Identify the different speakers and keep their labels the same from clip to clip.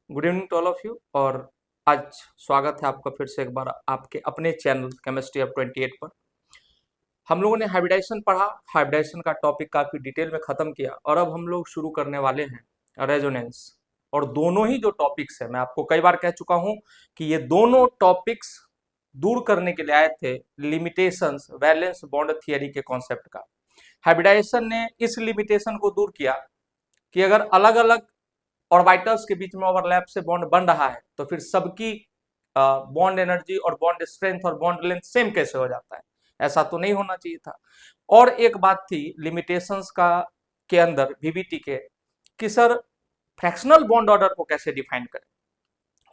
Speaker 1: Good evening to all of you. और आज स्वागत है आपका फिर से एक बार आपके अपने चैनल केमिस्ट्री ऑफ 28 पर। हम लोगों ने हाइब्रिडाइजेशन पढ़ा। हाइब्रिडाइजेशन का टॉपिक काफी डिटेल में खत्म किया और अब हम लोग शुरू करने वाले हैं रेजोनेंस। और दोनों ही जो टॉपिक्स है, मैं आपको कई बार कह चुका हूं कि ये दोनों टॉपिक्स दूर करने के लिए आए थे लिमिटेशंस वैलेंस बॉन्ड थियरी के कॉन्सेप्ट का। हाइब्रिडाइजेशन ने इस लिमिटेशन को दूर किया कि अगर अलग अलग ऑर्बिटल्स के बीच में ओवरलैप से बॉन्ड बन रहा है तो फिर सबकी बॉन्ड एनर्जी और बॉन्ड स्ट्रेंथ और बॉन्ड लेंथ सेम कैसे हो जाता है। ऐसा तो नहीं होना चाहिए था। और एक बात थी लिमिटेशंस का के अंदर वीबीटी के कि सर फ्रैक्शनल बॉन्ड ऑर्डर को कैसे डिफाइन करें।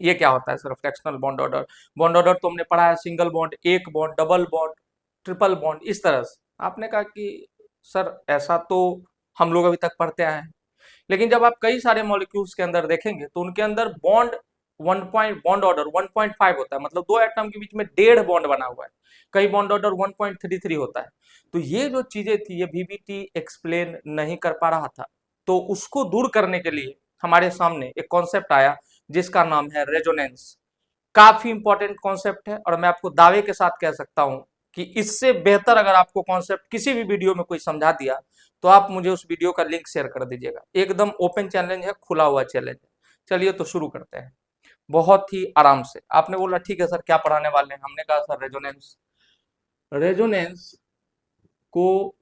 Speaker 1: ये क्या होता है sir fractional bond order. Bond order तो हमने पढ़ा है सिंगल बॉन्ड, एक bond, double bond, triple bond, इस तरह से। आपने कहा कि सर ऐसा तो हम लोग अभी तक पढ़ते आए हैं, लेकिन जब आप कई सारे मॉलिक्यूल्स के अंदर देखेंगे तो उनके अंदर बॉन्ड बॉन्ड ऑर्डर 1.5 होता है, मतलब दो एटम के बीच में 1.5 बॉन्ड बना हुआ है। कई बॉन्ड ऑर्डर 1.33 होता है। तो ये जो चीजें थी ये वीबीटी एक्सप्लेन नहीं कर पा रहा था, तो उसको दूर करने के लिए हमारे सामने एक कॉन्सेप्ट आया जिसका नाम है रेजोनेंस। काफी इंपॉर्टेंट कॉन्सेप्ट है और मैं आपको दावे के साथ कह सकता हूं कि इससे बेहतर अगर आपको कॉन्सेप्ट किसी भी वीडियो में कोई समझा दिया तो आप मुझे उस वीडियो का लिंक शेयर कर दीजिएगा। एकदम ओपन चैलेंज है, खुला हुआ चैलेंज है। चलिए तो शुरू करते हैं बहुत ही आराम से। आपने बोला ठीक है सर क्या पढ़ाने वाले हैं। हमने कहा सर रेजोनेंस। रेजोनेंस को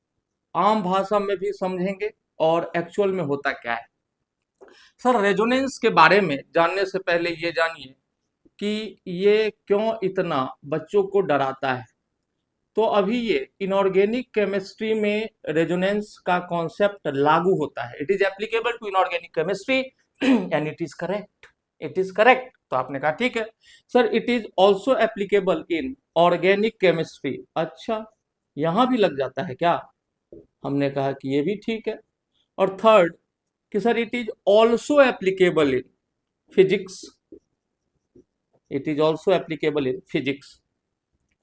Speaker 1: आम भाषा में भी समझेंगे और एक्चुअल में होता क्या है। सर रेजोनेंस के बारे में जानने से पहले ये जानिए कि ये क्यों इतना बच्चों को डराता है। तो अभी ये इनऑर्गेनिक केमिस्ट्री में रेजोनेंस का कॉन्सेप्ट लागू होता है। It is applicable to inorganic chemistry and it is correct. It is correct. तो आपने कहा ठीक है sir it is also applicable in organic chemistry. अच्छा, यहां भी लग जाता है क्या। हमने कहा कि ये भी ठीक है। और थर्ड कि sir it is also applicable in physics. It is also applicable in physics.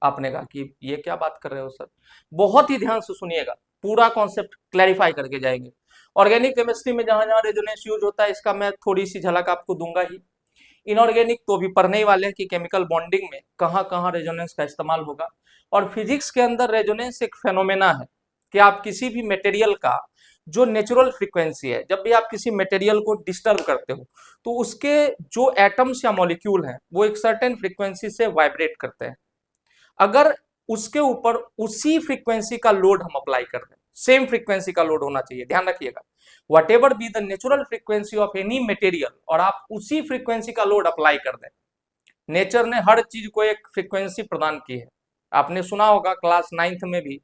Speaker 1: आपने कहा कि ये क्या बात कर रहे हो सर। बहुत ही ध्यान से सुनिएगा, पूरा कॉन्सेप्ट क्लैरिफाई करके जाएंगे। ऑर्गेनिक केमिस्ट्री में जहां जहां रेजोनेंस यूज होता है इसका मैं थोड़ी सी झलक आपको दूंगा ही। इनऑर्गेनिक तो भी पढ़ने ही वाले हैं कि केमिकल बॉन्डिंग में कहां कहां रेजोनेंस का इस्तेमाल होगा। और फिजिक्स के अंदर रेजोनेंस एक फेनोमेना है कि आप किसी भी मटेरियल का जो नेचुरल फ्रीक्वेंसी है, जब भी आप किसी मटेरियल को डिस्टर्ब करते हो तो उसके जो एटम्स या मॉलिक्यूल हैं वो एक सर्टेन फ्रीक्वेंसी से वाइब्रेट करते हैं। अगर उसके ऊपर उसी फ्रीक्वेंसी का लोड हम अप्लाई कर दें, सेम फ्रीक्वेंसी का लोड होना चाहिए, ध्यान रखिएगा। What ever be the natural frequency of any material और आप उसी फ्रीक्वेंसी का लोड अप्लाई कर दें। नेचर ने हर चीज को एक फ्रीक्वेंसी प्रदान की है। आपने सुना होगा क्लास 9th में भी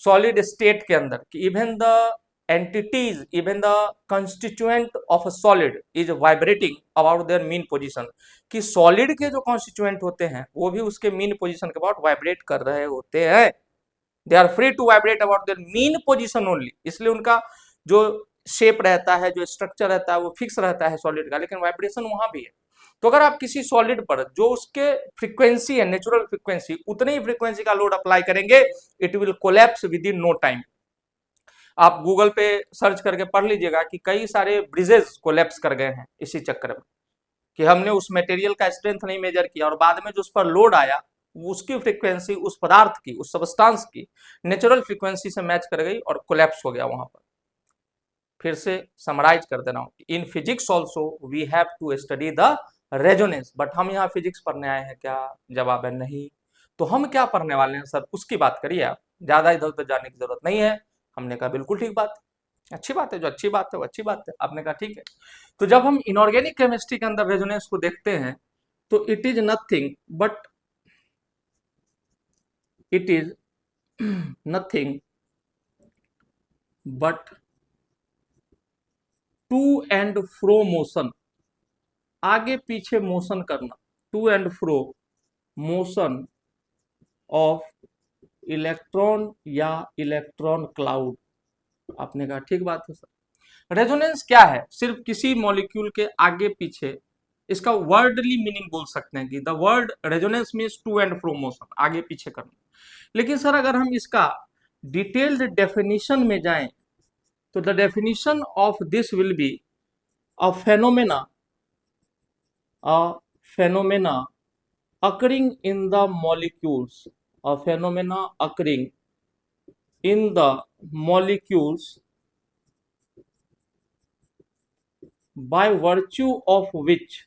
Speaker 1: सॉलिड स्टेट के अंदर कि even the entities, even the constituent of a solid is vibrating about their mean position. कि सॉलिड के जो कॉन्स्टिट्यूएंट होते हैं वो भी उसके मीन पोजीशन के अबाउट वाइब्रेट कर रहे होते हैं। They are free to vibrate about their mean position only. इसलिए उनका जो शेप रहता है, जो स्ट्रक्चर रहता है वो फिक्स रहता है सॉलिड का, लेकिन वाइब्रेशन वहां भी है। तो अगर आप किसी सॉलिड पर जो उसके फ्रीक्वेंसी है, नेचुरल फ्रीक्वेंसी, उतनी ही फ्रीक्वेंसी का लोड अप्लाई करेंगे it will collapse within no time. आप गूगल पे सर्च करके पढ़ लीजिएगा कि कई सारे ब्रिजेस कोलैप्स कर गए हैं इसी चक्कर में कि हमने उस मटेरियल का स्ट्रेंथ नहीं मेजर किया और बाद में जो उस पर लोड आया उसकी फ्रीक्वेंसी उस पदार्थ की, उस सबस्टांस की नेचुरल फ्रीक्वेंसी से मैच कर गई और कोलैप्स हो गया वहां पर। फिर से समराइज कर दे रहा हूं, in physics also we have to study the resonance. But हम यहाँ फिजिक्स पढ़ने आए हैं क्या। जवाब है नहीं। तो हम क्या पढ़ने वाले हैं सर उसकी बात करिए आप, ज्यादा इधर उधर जाने की जरूरत नहीं है। हमने कहा बिल्कुल ठीक बात है, अच्छी बात है, जो अच्छी बात है वो अच्छी बात है। आपने कहा ठीक है। तो जब हम इनऑर्गेनिक केमिस्ट्री के अंदर रेजोनेंस को देखते हैं तो it is nothing but it is nothing but to and fro motion. आगे पीछे मोशन करना, to and fro motion of electron या इलेक्ट्रॉन क्लाउड। आपने कहा ठीक बात है सर। रेजोनेंस क्या है, सिर्फ किसी मॉलिक्यूल के आगे पीछे, इसका वर्डली मीनिंग बोल सकते हैं कि the word resonance means to and fro motion, आगे पीछे करना। लेकिन सर अगर हम इसका डिटेल्ड डेफिनेशन में जाएं तो the definition of this will be a phenomena a phenomena occurring in the molecules, a phenomena occurring in the molecules by virtue of which,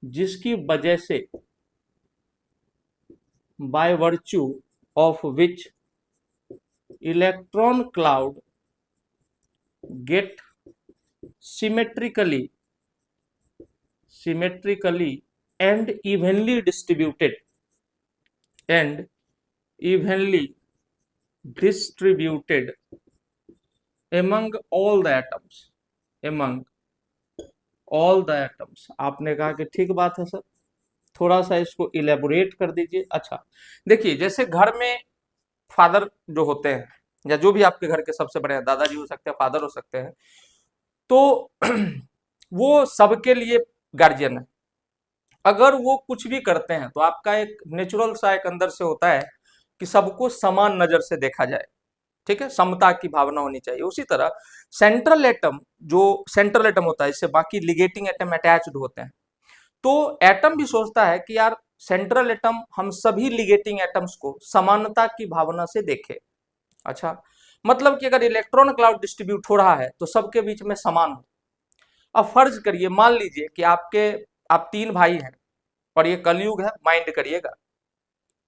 Speaker 1: जिसकी वजह से, by virtue of which electron cloud get symmetrically and evenly distributed among all the atoms। आपने कहा कि ठीक बात है sir, थोड़ा सा इसको इलेबोरेट कर दीजिए। अच्छा देखिए, जैसे घर में फादर जो होते हैं, या जो भी आपके घर के सबसे बड़े दादाजी हो सकते हैं, फादर हो सकते हैं, तो वो सबके लिए गार्जियन है। अगर वो कुछ भी करते हैं तो आपका एक नेचुरल सा एक अंदर से होता है कि सबको समान नजर से देखा जाए, ठीक है, समता की भावना होनी चाहिए। उसी तरह सेंट्रल एटम, जो सेंट्रल एटम होता है, इससे बाकी लिगेटिंग एटम अटैच्ड होते हैं, तो एटम भी सोचता है कि यार सेंट्रल एटम हम सभी लिगेटिंग एटम्स को समानता की भावना से देखे। अच्छा, मतलब कि अगर इलेक्ट्रॉन क्लाउड डिस्ट्रीब्यूट हो रहा है तो सबके बीच में समान हो। अब फर्ज करिए, मान लीजिए कि आप 3 भाई हैं और ये कलयुग है, माइंड करिएगा।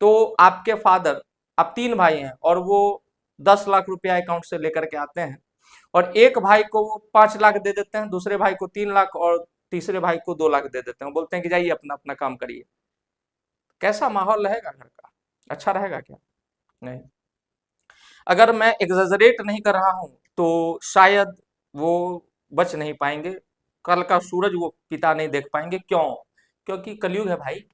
Speaker 1: तो आपके फादर, आप 3 भाई हैं और वो 10 लाख रुपया अकाउंट से लेकर के आते हैं, और एक भाई को वो 5 लाख दे देते हैं, दूसरे भाई को 3 लाख और तीसरे भाई को 2 लाख दे देते हैं। बोलते हैं कि जाइए अपना अपना काम करिए। कैसा माहौल रहेगा घर का? अच्छा रहेगा क्या? नहीं। अगर मैं एग्जैजरेट नहीं कर रहा हूं तो शायद वो बच नहीं पाएंगे, कल का सूरज वो पिता नहीं देख पाएंगे। क्यों? क्योंकि कलयुग है भाई।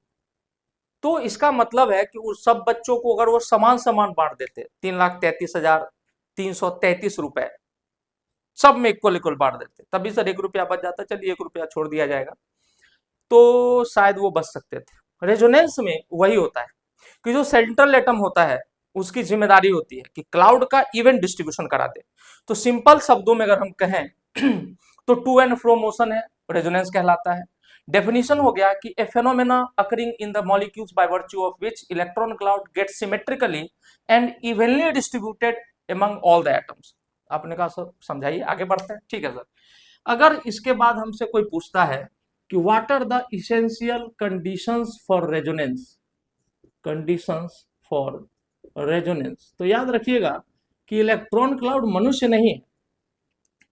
Speaker 1: तो इसका मतलब है कि उस सब बच्चों को अगर वो समान समान बांट देते, 3,33,333 रुपए सब में इक्वल इक्वल बांट देते, तभी सर 1 रुपया बच जाता। चलिए 1 रुपया छोड़ दिया जाएगा, तो शायद वो बच सकते थे। रेजोनेंस में वही होता है कि जो सेंट्रल एटम होता है उसकी जिम्मेदारी होती है कि क्लाउड का इवन डिस्ट्रीब्यूशन करा दे। तो सिंपल शब्दों में अगर हम कहें तो टू एंड फ्रो मोशन है, रेजोनेंस कहलाता है। डेफिनेशन हो गया कि a phenomena occurring in the molecules by virtue of which electron cloud get symmetrically and evenly distributed among all the atoms. आपने कहा सर समझाइए, आगे बढ़ते हैं। ठीक है सर, अगर इसके बाद हमसे कोई पूछता है कि what are the essential conditions for resonance, तो याद रखिएगा कि इलेक्ट्रॉन क्लाउड मनुष्य नहीं है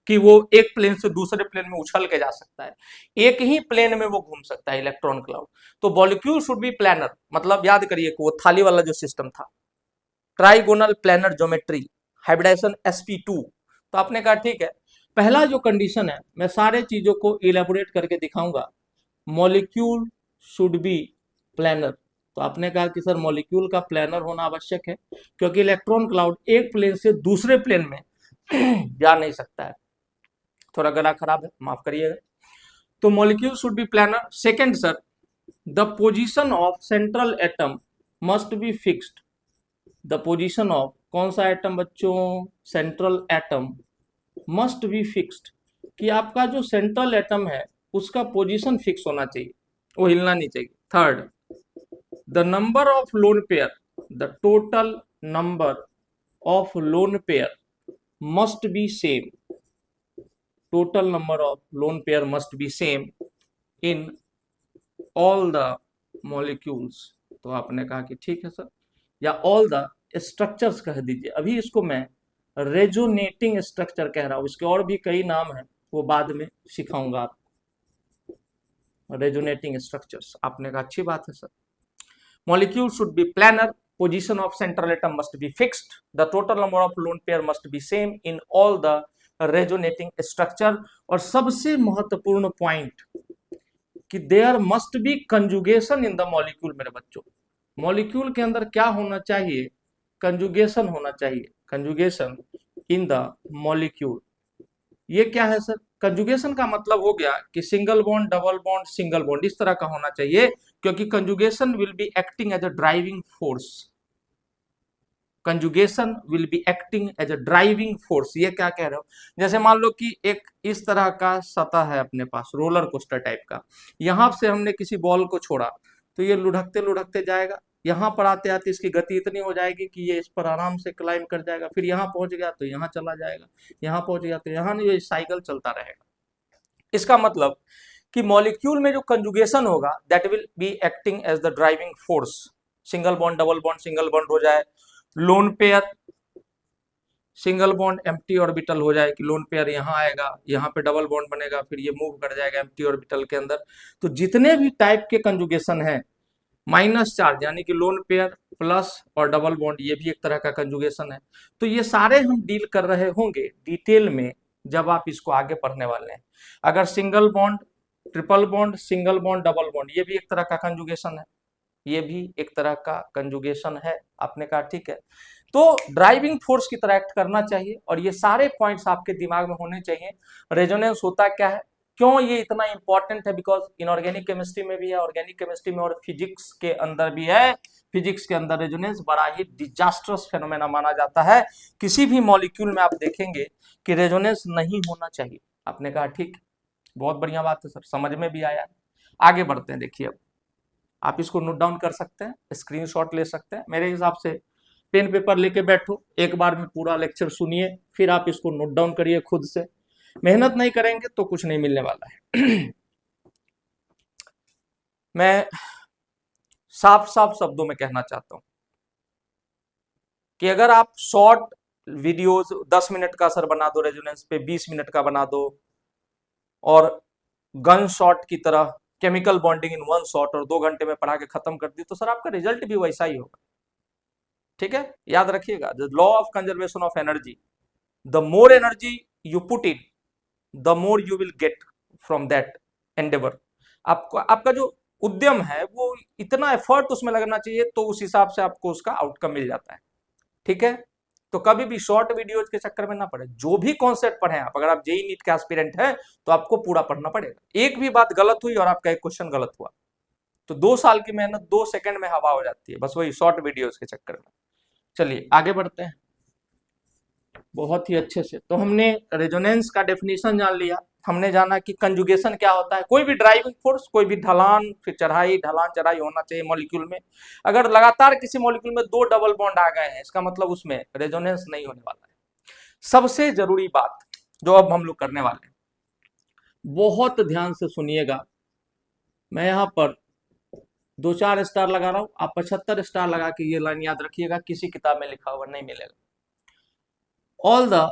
Speaker 1: कि वो एक प्लेन से दूसरे प्लेन में उछल के जा सकता है, एक ही प्लेन में वो घूम सकता है इलेक्ट्रॉन क्लाउड। तो मॉलिक्यूल शुड बी प्लानर, मतलब याद करिए कि वो थाली वाला जो सिस्टम था, trigonal planner geometry, hybridisation sp2। तो आपने कहा ठीक है, पहला जो कंडीशन है, मैं सारे चीजों को इलेबोरेट करके दिखाऊंगा, मॉलिक्यूल शुड बी प्लानर। तो आपने कहा कि सर मॉलिक्यूल का प्लानर होना आवश्यक है, क्योंकि इलेक्ट्रॉन क्लाउड एक प्लेन से दूसरे प्लेन में जा नहीं सकता है। थोड़ा गला खराब है, माफ करिएगा। तो molecule should be planar. Second sir, the position of central atom must be fixed. The position of कौन सा एटम बच्चों? Central atom must be fixed, कि आपका जो सेंट्रल एटम है उसका पोजीशन फिक्स होना चाहिए, वो हिलना नहीं चाहिए। Third, the number of lone pair, the total number of lone pair must be same, total number of lone pair must be same in all the molecules। तो आपने कहा कि ठीक है सर, या all the structures कह दीजिए। अभी इसको मैं रेजोनेटिंग स्ट्रक्चर कह रहा हूं, इसके और भी कई नाम हैं, वो बाद में सिखाऊंगा आपको। रेजोनेटिंग स्ट्रक्चर्स, आपने कहा अच्छी बात है sir. Molecule should be planar, position of central atom must be fixed, the total number of lone pair must be same in all the resonating structure, और सबसे महत्वपूर्ण पॉइंट कि there must be conjugation in the molecule. मेरे बच्चों, molecule के अंदर क्या होना चाहिए? कंजुगेशन होना चाहिए, कंजुगेशन इन द मॉलिक्यूल। ये क्या है सर? कंजुगेशन का मतलब हो गया कि single bond, double bond, single bond, इस तरह का होना चाहिए, क्योंकि conjugation will be acting as a driving force. Conjugation will be acting as a driving force. ये क्या कह रहे हो, जैसे मान लो कि एक इस तरह का सतह है अपने पास, रोलर कोस्टर टाइप का, यहां से हमने किसी बॉल को छोड़ा तो ये लुढ़कते लुढ़कते जाएगा, यहाँ पर आते आते इसकी गति इतनी हो जाएगी कि ये इस पर आराम से क्लाइम कर जाएगा, फिर यहाँ पहुंच गया तो यहाँ चला जाएगा, यहाँ पहुंच गया तो यहाँ, नहीं, ये साइकिल चलता रहेगा। इसका मतलब कि मॉलिक्यूल में जो कंजुगेशन होगा that will be acting as the driving force. Single bond double bond single bond हो जाए, lone pair single bond empty orbital हो जाए कि लोन पेयर यहाँ आएगा, यहाँ पे डबल बॉन्ड बनेगा, फिर ये मूव कर जाएगा एम्प्टी ऑर्बिटल के अंदर। तो जितने भी टाइप के कंजुगेशन है, माइनस चार्ज यानी कि लोन पेयर प्लस और डबल बॉन्ड, ये भी एक तरह का कंजुगेशन है। तो ये सारे हम डील कर रहे होंगे डिटेल में जब आप इसको आगे पढ़ने वाले हैं। अगर single bond, triple bond, single bond, double bond, ये भी एक तरह का कंजुगेशन है, ये भी एक तरह का कंजुगेशन है। आपने कहा ठीक है, तो ड्राइविंग फोर्स की तरह एक्ट करना चाहिए और ये सारे पॉइंट्स आपके दिमाग में होने चाहिए। रेजोनेंस होता क्या है, क्यों ये इतना इंपॉर्टेंट है, बिकॉज इनऑर्गेनिक केमिस्ट्री में भी है, ऑर्गेनिक केमिस्ट्री में और फिजिक्स के अंदर भी है। फिजिक्स के अंदर रेजोनेंस बड़ा ही डिजास्टर्स फेनोमेना माना जाता है। किसी भी मॉलिक्यूल में आप देखेंगे कि रेजोनेंस नहीं होना चाहिए। आपने कहा ठीक, बहुत बढ़िया बात है सर, समझ में भी आया। आगे बढ़ते हैं, देखिए अब आप इसको नोट डाउन कर सकते हैं, स्क्रीनशॉट ले सकते हैं। मेरे हिसाब से पेन पेपर लेके बैठो, एक बार में पूरा लेक्चर सुनिए, फिर आप इसको नोट डाउन करिए खुद से। मेहनत नहीं करेंगे तो कुछ नहीं मिलने वाला है। मैं साफ साफ शब्दों में कहना चाहता हूं कि अगर आप शॉर्ट वीडियोस 10 मिनट का सर बना दो, रेजोनेंस पे 20 मिनट का बना दो, और गन शॉट की तरह chemical bonding in one shot और 2 घंटे में पढ़ा के खत्म कर दी, तो सर आपका रिजल्ट भी वैसा ही होगा। ठीक है, याद रखिएगा, the law of conservation of energy, the more energy you put in the more you will get from that Endeavour. आपका जो उद्यम है वो इतना एफर्ट उसमें लगना चाहिए, तो उस हिसाब से आपको उसका आउटकम मिल जाता है। ठीक है, तो कभी भी शॉर्ट वीडियोज के चक्कर में ना पड़े। जो भी कॉन्सेप्ट पढ़े आप, अगर आप जेई नीट के एस्पिरेंट हैं तो आपको पूरा पढ़ना पड़ेगा। एक भी बात गलत हुई और आपका एक क्वेश्चन गलत हुआ तो 2 साल की मेहनत 2 सेकंड में हवा हो जाती है, बस वही शॉर्ट वीडियोज के चक्कर में। चलिए आगे बढ़ते हैं बहुत ही अच्छे से। तो हमने रेजोनेंस का डेफिनेशन जान लिया, हमने जाना कि कंजुगेशन क्या होता है। कोई भी ड्राइविंग फोर्स, कोई भी ढलान फिर चढ़ाई, ढलान चढ़ाई होना चाहिए मॉलिक्यूल में। अगर लगातार किसी मॉलिक्यूल में 2 डबल बॉन्ड आ गए हैं, इसका मतलब उसमें रेजोनेंस नहीं होने वाला है। सबसे जरूरी बात जो अब हम लोग करने वाले हैं, बहुत ध्यान से सुनिएगा। मैं यहां पर 2-4 स्टार लगा रहा हूं, आप 75 स्टार लगा के ये लाइन याद रखिएगा, किसी किताब में लिखा हुआ नहीं मिलेगा। All the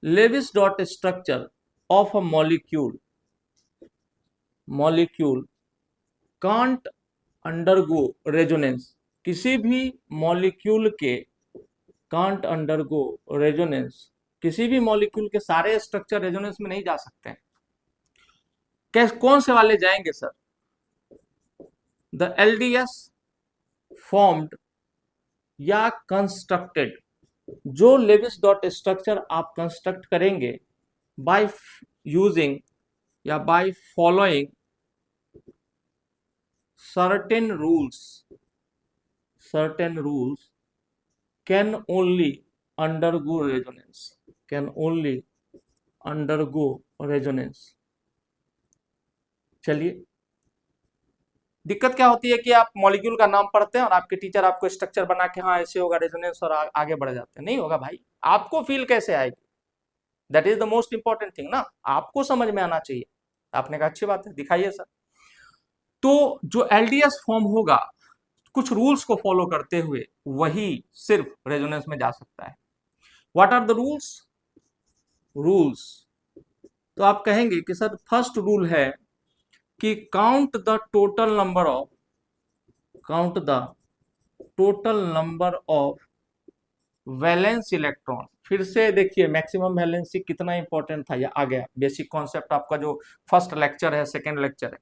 Speaker 1: Lewis dot structure of a molecule can't undergo resonance। किसी भी मॉलिक्यूल के can't undergo resonance, किसी भी मॉलिक्यूल के सारे स्ट्रक्चर रेजोनेंस में नहीं जा सकते हैं। कैसे, कौन से वाले जाएंगे सर? द LDS फॉर्म्ड या कंस्ट्रक्टेड, जो लेविस डॉट स्ट्रक्चर आप कंस्ट्रक्ट करेंगे बाय यूजिंग या by following certain rules can only undergo resonance। चलिए, दिक्कत क्या होती है कि आप मॉलिक्यूल का नाम पढ़ते हैं और आपके टीचर आपको स्ट्रक्चर बना के हाँ ऐसे होगा रेजोनेंस और आगे बढ़ जाते हैं। नहीं होगा भाई, आपको फील कैसे आएगी, that is the most important thing ना, आपको समझ में आना चाहिए। आपने कहा अच्छी बात है, दिखाइए सर। तो जो एलडीएस फॉर्म होगा कुछ रूल्स को फॉलो करते हुए, वही सिर्फ रेजोनेंस में जा सकता है। What are the rules? तो आप कहेंगे कि सर फर्स्ट रूल है कि count the total number of valence electron. फिर से देखिए, मैक्सिमम वैलेंसी कितना इंपॉर्टेंट था, ये आ गया बेसिक कॉन्सेप्ट आपका जो फर्स्ट लेक्चर है, सेकेंड लेक्चर है।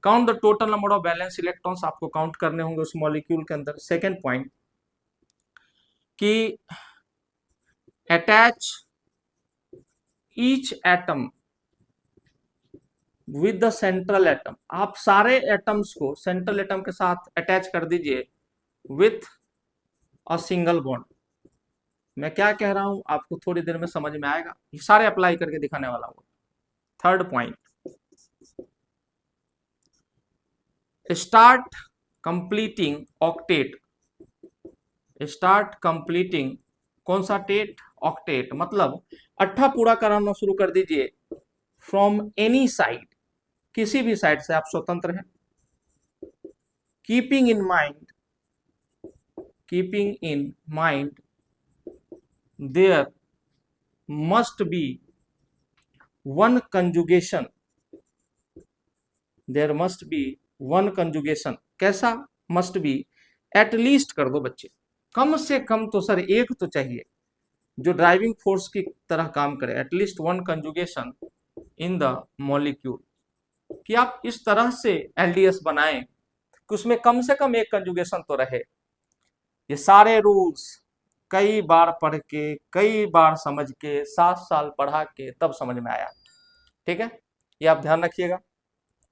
Speaker 1: Count the total number of valence electrons, आपको काउंट करने होंगे उस मॉलिक्यूल के अंदर। सेकेंड पॉइंट कि attach each atom with the central atom, आप सारे एटम्स को सेंट्रल एटम के साथ अटैच कर दीजिए विथ और सिंगल बॉन्ड। मैं क्या कह रहा हूं आपको थोड़ी देर में समझ में आएगा, ये सारे अप्लाई करके दिखाने वाला हूं। Third point, start completing octet. Start completing कौन सा टेट? ऑक्टेट, मतलब अट्ठा पूरा कराना शुरू कर दीजिए। फ्रॉम एनी साइड, किसी भी साइड से आप स्वतंत्र हैं। Keeping in mind, keeping in mind there must be one conjugation, there must be one conjugation. कैसा मस्ट बी? एटलीस्ट कर दो बच्चे, कम से कम तो सर एक तो चाहिए जो ड्राइविंग फोर्स की तरह काम करे। At least one conjugation in the molecule, कि आप इस तरह से एलडीएस बनाएं कि उसमें कम से कम एक कंजुगेशन तो रहे। ये सारे रूल्स कई बार पढ़ के, कई बार समझ के, 7 साल पढ़ा के तब समझ में आया। ठीक है, ये आप ध्यान रखिएगा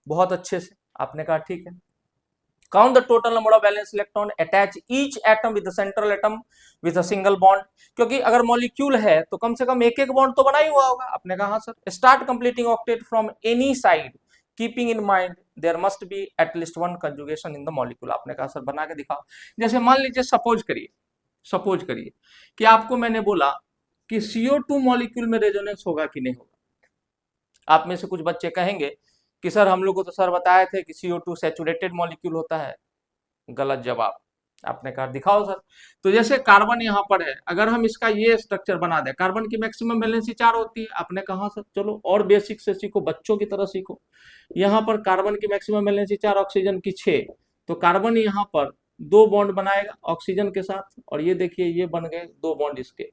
Speaker 1: बहुत अच्छे से। आपने कहा ठीक है। Count the total number of valence electron attach each atom with the central atom with a single bond, क्योंकि अगर मॉलिक्यूल है तो कम से कम एक एक बॉन्ड तो बना ही हुआ होगा। आपने कहा sir start completing octet from any side keeping in mind there must be at least one conjugation in the molecule. आपने कहा सर बना के दिखाओ। जैसे मान लीजिए सपोज करिए कि आपको मैंने बोला कि CO2 मॉलिक्यूल में रेजोनेंस होगा कि नहीं होगा। आप में से कुछ बच्चे कहेंगे कि सर हम लोग को तो सर बताए थे कि CO2 सैचुरेटेड मॉलिक्यूल होता है। गलत जवाब। आपने कहा दिखाओ सर। तो जैसे कार्बन यहाँ पर है, अगर हम इसका ये स्ट्रक्चर बना दें, कार्बन की मैक्सिमम वैलेंसी 4 होती है। आपने कहा सर चलो और बेसिक से सीखो, बच्चों की तरह सीखो। यहाँ पर कार्बन की मैक्सिमम वैलेंसी 4, ऑक्सीजन की 6, तो कार्बन यहाँ पर 2 बॉन्ड बनाएगा ऑक्सीजन के साथ, और ये देखिए ये बन गए 2 बॉन्ड इसके।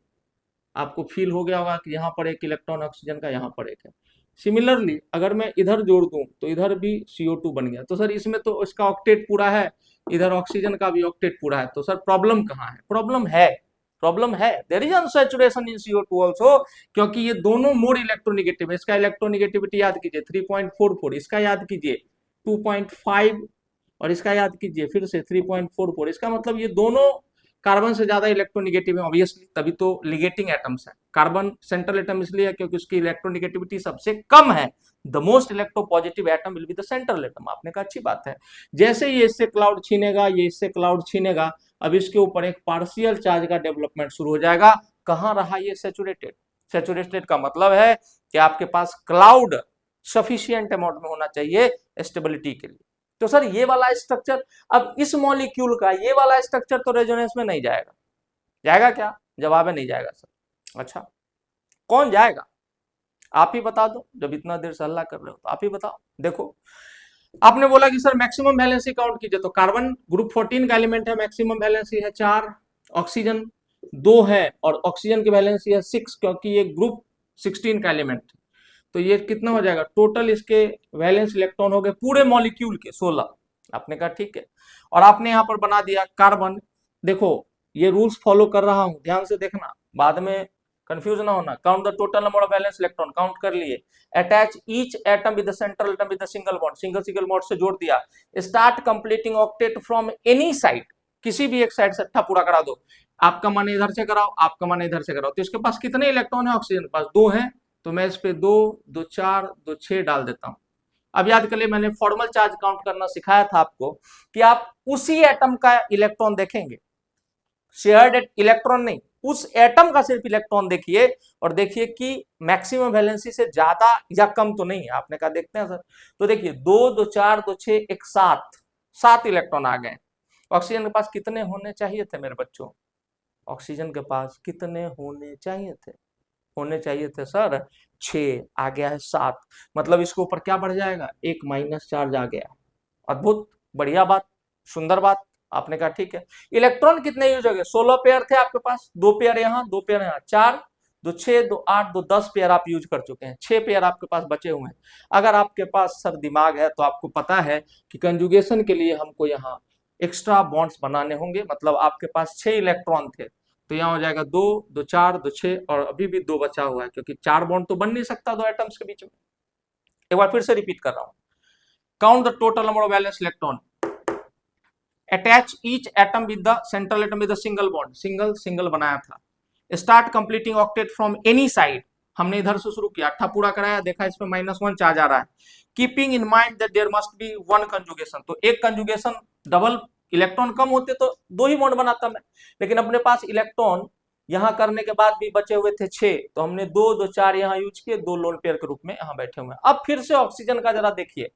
Speaker 1: आपको फील हो गया होगा कि यहाँ पर एक इलेक्ट्रॉन ऑक्सीजन का, यहाँ पर एक है। सिमिलरली अगर मैं इधर जोड़ दूं तो इधर भी CO2 बन गया। तो सर इसमें तो इसका ऑक्टेट पूरा है, इधर ऑक्सीजन का भी ऑक्टेट पूरा है। तो सर प्रॉब्लम कहाँ है? प्रॉब्लम है there is unsaturation in CO2 also, क्योंकि ये दोनों मोर इलेक्ट्रोनिगेटिव है। इसका इलेक्ट्रोनिगेटिविटी याद कीजिए 3.44, इसका याद कीजिए 2.5, और इसका याद कीजिए फिर से 3.44। इसका मतलब ये दोनों कार्बन से ज्यादा इलेक्ट्रोनिगेटिव है ऑब्वियसली, तभी तो लिगेटिंग एटम्स है। कार्बन सेंट्रल एटम इसलिए है क्योंकि उसकी इलेक्ट्रोनिगेटिविटी सबसे कम है। The most electropositive atom will be the central atom. आपने कहा अच्छी बात है। जैसे ये इससे क्लाउड छीनेगा, ये इससे क्लाउड छीनेगा, अब इसके ऊपर एक पार्शियल चार्ज का डेवलपमेंट शुरू हो जाएगा। कहां रहा ये सैचुरेटेड? सैचुरेटेड का मतलब है कि आपके पास क्लाउड सफिशियंट अमाउंट में होना चाहिए स्टेबिलिटी के लिए। तो सर ये वाला स्ट्रक्चर, अब इस मॉलिक्यूल का ये वाला स्ट्रक्चर तो रेजोनेंस में नहीं जाएगा। जाएगा क्या? जवाब है नहीं जाएगा सर। अच्छा कौन जाएगा? आप ही बता दो, जब इतना देर से हल्ला कर रहे हो तो आप ही बताओ। देखो आपने बोला कि सर मैक्सिमम वैलेंसी काउंट कीजिए, तो कार्बन ग्रुप 14 का एलिमेंट है, मैक्सिमम वैलेंसी है 4, ऑक्सीजन 2 है, और ऑक्सीजन की वैलेंसी है 6 क्योंकि ये ग्रुप 16 का एलिमेंट है। तो ये कितना हो जाएगा? टोटल इसके वैलेंस इलेक्ट्रॉन हो गए पूरे मॉलिक्यूल के 16। आपने कहा ठीक है, और आपने यहाँ पर बना दिया कार्बन। देखो ये रूल्स फॉलो कर रहा हूं, ध्यान से देखना, बाद में कंफ्यूज ना होना। Count the total number of valence electron, count कर लिए। Attach each atom with the central atom with the single bond, single bond से जोड़ दिया। Start completing octet from any side, किसी भी एक साइड से अट्ठा पूरा करा दो। आपका मन इधर से कराओ, आपका मन इधर से कराओ। तो इसके पास कितने इलेक्ट्रॉन है? ऑक्सीजन के पास 2 है, तो मैं इस पे 2, 2 4, 2 6 डाल देता हूं। अब याद कर लिए, मैंने फॉर्मल चार्ज काउंट करना सिखाया था आपको कि आप उसी एटम का इलेक्ट्रॉन देखेंगे, शेयर्ड इलेक्ट्रॉन नहीं, उस एटम का सिर्फ इलेक्ट्रॉन देखिए, और देखिए कि मैक्सिमम वैलेंसी से ज्यादा या कम तो नहीं है। आपने कहा देखते हैं सर, तो देखिए 2, 2 4, 2 6, 1 7 इलेक्ट्रॉन आ गए। ऑक्सीजन के पास कितने होने चाहिए थे मेरे बच्चों? ऑक्सीजन के पास कितने होने चाहिए थे? होने चाहिए थे सर 6, आ गया है 7। मतलब इसके ऊपर क्या बढ़ जाएगा? एक माइनस चार्ज आ गया। अद्भुत, बढ़िया बात, सुंदर बात। आपने कहा ठीक है। इलेक्ट्रॉन कितने यूज हो गए? 16 पेयर थे आपके पास, 2 पेयर यहाँ, 2 पेयर यहाँ, 4, 2 6, 2 8, 2 10 पेयर आप यूज कर चुके हैं, 6 पेयर आपके पास बचे हुए हैं। अगर आपके पास सर दिमाग है तो आपको पता है कि कंजुगेशन के लिए हमको यहाँ एक्स्ट्रा बॉन्ड्स बनाने होंगे। मतलब आपके पास 6 इलेक्ट्रॉन थे, तो यहाँ हो जाएगा 2, 2 4, 2 6, और अभी भी 2 बचा हुआ है क्योंकि 4 बॉन्ड तो बन नहीं सकता 2 एटम्स के बीच में। एक बार फिर से रिपीट कर रहा हूं, count the total number of valence electron. Attach each atom with the central atom with the single bond, single single बनाया था। Start completing octet from any side, हमने इधर से शुरू किया, 8 पूरा कराया, देखा इसमें -1 चार्ज आ रहा है। Keeping in mind that there must be one conjugation, तो एक कंजुगेशन, डबल इलेक्ट्रॉन कम होते तो 2 ही बॉन्ड बनाता मैं, लेकिन अपने पास इलेक्ट्रॉन यहां करने के बाद भी बचे हुए थे 6, तो हमने 2 2 4 यहां यूज किए, 2 लोन पेयर के रूप में यहां बैठे हुए हैं। अब फिर से ऑक्सीजन का जरा देखिए,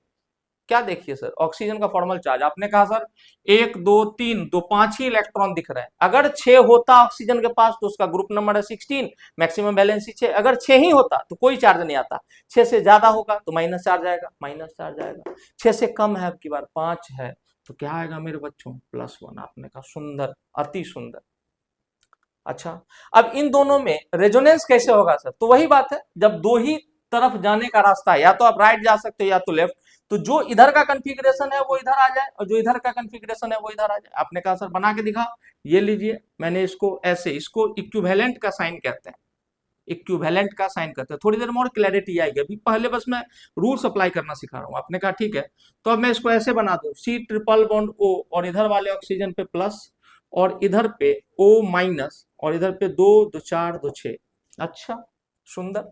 Speaker 1: क्या देखिए सर, ऑक्सीजन का फॉर्मल चार्ज आपने कहा सर 1 2 3 2 5 ही इलेक्ट्रॉन दिख रहे हैं। अगर 6 होता ऑक्सीजन के पास तो उसका ग्रुप नंबर है 16, मैक्सिमम वैलेंसी 6, अगर 6 ही होता तो कोई चार्ज नहीं आता। 6 से ज्यादा होगा तो माइनस चार्ज आएगा, माइनस चार्ज आएगा। 6 से कम है, अब की बार 5 है, तो क्या आएगा मेरे बच्चों, +1। आपने कहा सुंदर, अति सुंदर। अच्छा, अब इन दोनों में रेजोनेंस कैसे होगा सर, तो वही बात है, जब दो ही तरफ जाने का रास्ता है, या तो आप राइट जा सकते हो या तो लेफ्ट, तो जो इधर का कॉन्फ़िगरेशन है वो इधर आ जाए और जो इधर का कॉन्फ़िगरेशन है वो इधर आ जाए। आपने कहा सर बना के दिखा, ये लीजिए, मैंने इसको ऐसे, इसको इक्विवेलेंट का साइन कहते हैं, इक्विवेलेंट का साइन करते हैं। थोड़ी देर में और क्लैरिटी आएगी, अभी पहले बस मैं रूल्स अप्लाई करना सिखा रहा हूँ। आपने कहा ठीक है, तो अब मैं इसको ऐसे बना दूं, C ट्रिपल बॉन्ड O, और इधर वाले ऑक्सीजन पे प्लस, और इधर पे O माइनस, और इधर पे 2 2 4 2 6। अच्छा, सुंदर।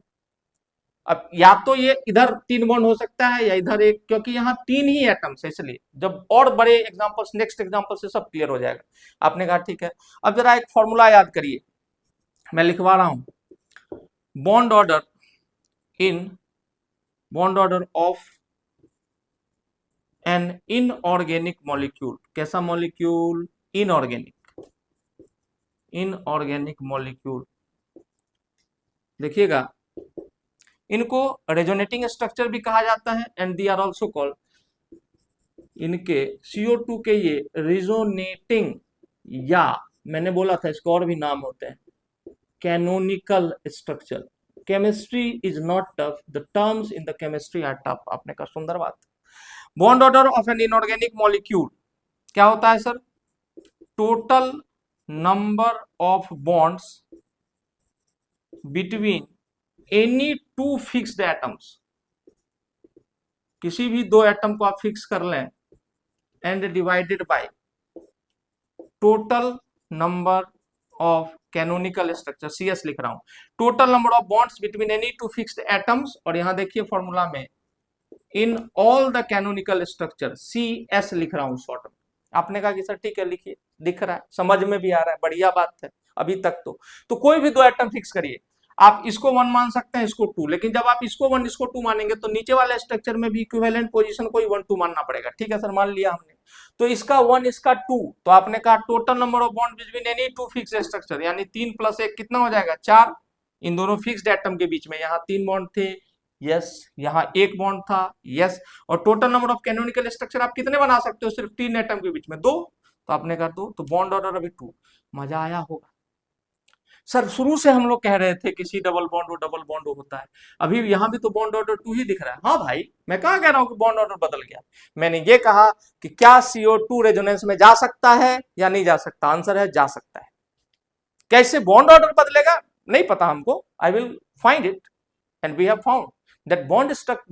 Speaker 1: अब या तो ये इधर 3 बॉन्ड हो सकता है या इधर एक, क्योंकि यहाँ 3 ही एटम्स है, इसलिए जब और बड़े एग्जांपल्स, नेक्स्ट एग्जांपल से सब क्लियर हो जाएगा। आपने कहा ठीक है, अब जरा एक फॉर्मूला याद करिए, मैं लिखवा रहा हूं, bond order in, bond order of an inorganic molecule. कैसा मॉलिक्यूल, इनऑर्गेनिक, इनऑर्गेनिक मॉलिक्यूल। देखिएगा, इनको रेजोनेटिंग स्ट्रक्चर भी कहा जाता है, and they are also called, इनके CO2 के ये रेजोनेटिंग, या मैंने बोला था इसको और भी नाम होते हैं, canonical structure. Chemistry is not tough, the terms in the chemistry are tough. आपने कहा सुंदर बात। Bond order of an inorganic molecule क्या होता है sir, total number of bonds between any two fixed atoms, किसी भी दो एटम को आप फिक्स कर लें, and divided by total number of canonical structure, CS लिख रहा हूं, total number of bonds between any two fixed atoms, और यहां देखिए फॉर्मूला में इन all the canonical structure, CS लिख रहा हूं शॉर्ट में। आपने कहा कि सर ठीक है लिखिए, दिख रहा है, समझ में भी आ रहा है, बढ़िया बात है अभी तक। तो कोई भी दो एटम फिक्स करिए, आप इसको 1 मान सकते हैं, इसको 2, लेकिन जब आप इसको 1 इसको 2 मानेंगे तो नीचे वाले स्ट्रक्चर में भी इक्विवेलेंट पोजीशन को 1 2 मानना पड़ेगा। ठीक है सर, मान लिया हमने, तो इसका 1 इसका 2, तो आपने कहा total number of bond between any two fixed structure, यानी 3 + 1 कितना हो जाएगा, 4। इन दोनों फिक्स्ड एटम के बीच में यहाँ 3 बॉन्ड थे, यस, यहाँ 1 बॉन्ड था, यस, और total number of canonical structure आप कितने बना सकते हो, सिर्फ 3 एटम के बीच में 2, तो आपने कहा 2, तो बॉन्ड ऑर्डर अभी 2। मजा आया होगा सर, शुरू से हम लोग कह रहे थे कि C double bond O double bond O होता है, अभी यहाँ भी तो बॉन्ड ऑर्डर 2 ही दिख रहा है। हाँ भाई, मैं कहाँ कह रहा हूँ कि बॉन्ड ऑर्डर बदल गया, मैंने ये कहा कि क्या CO2 रेजोनेंस में जा सकता है या नहीं जा सकता, आंसर है जा सकता है। कैसे बॉन्ड ऑर्डर बदलेगा नहीं पता हमको, I will find it, and we have found that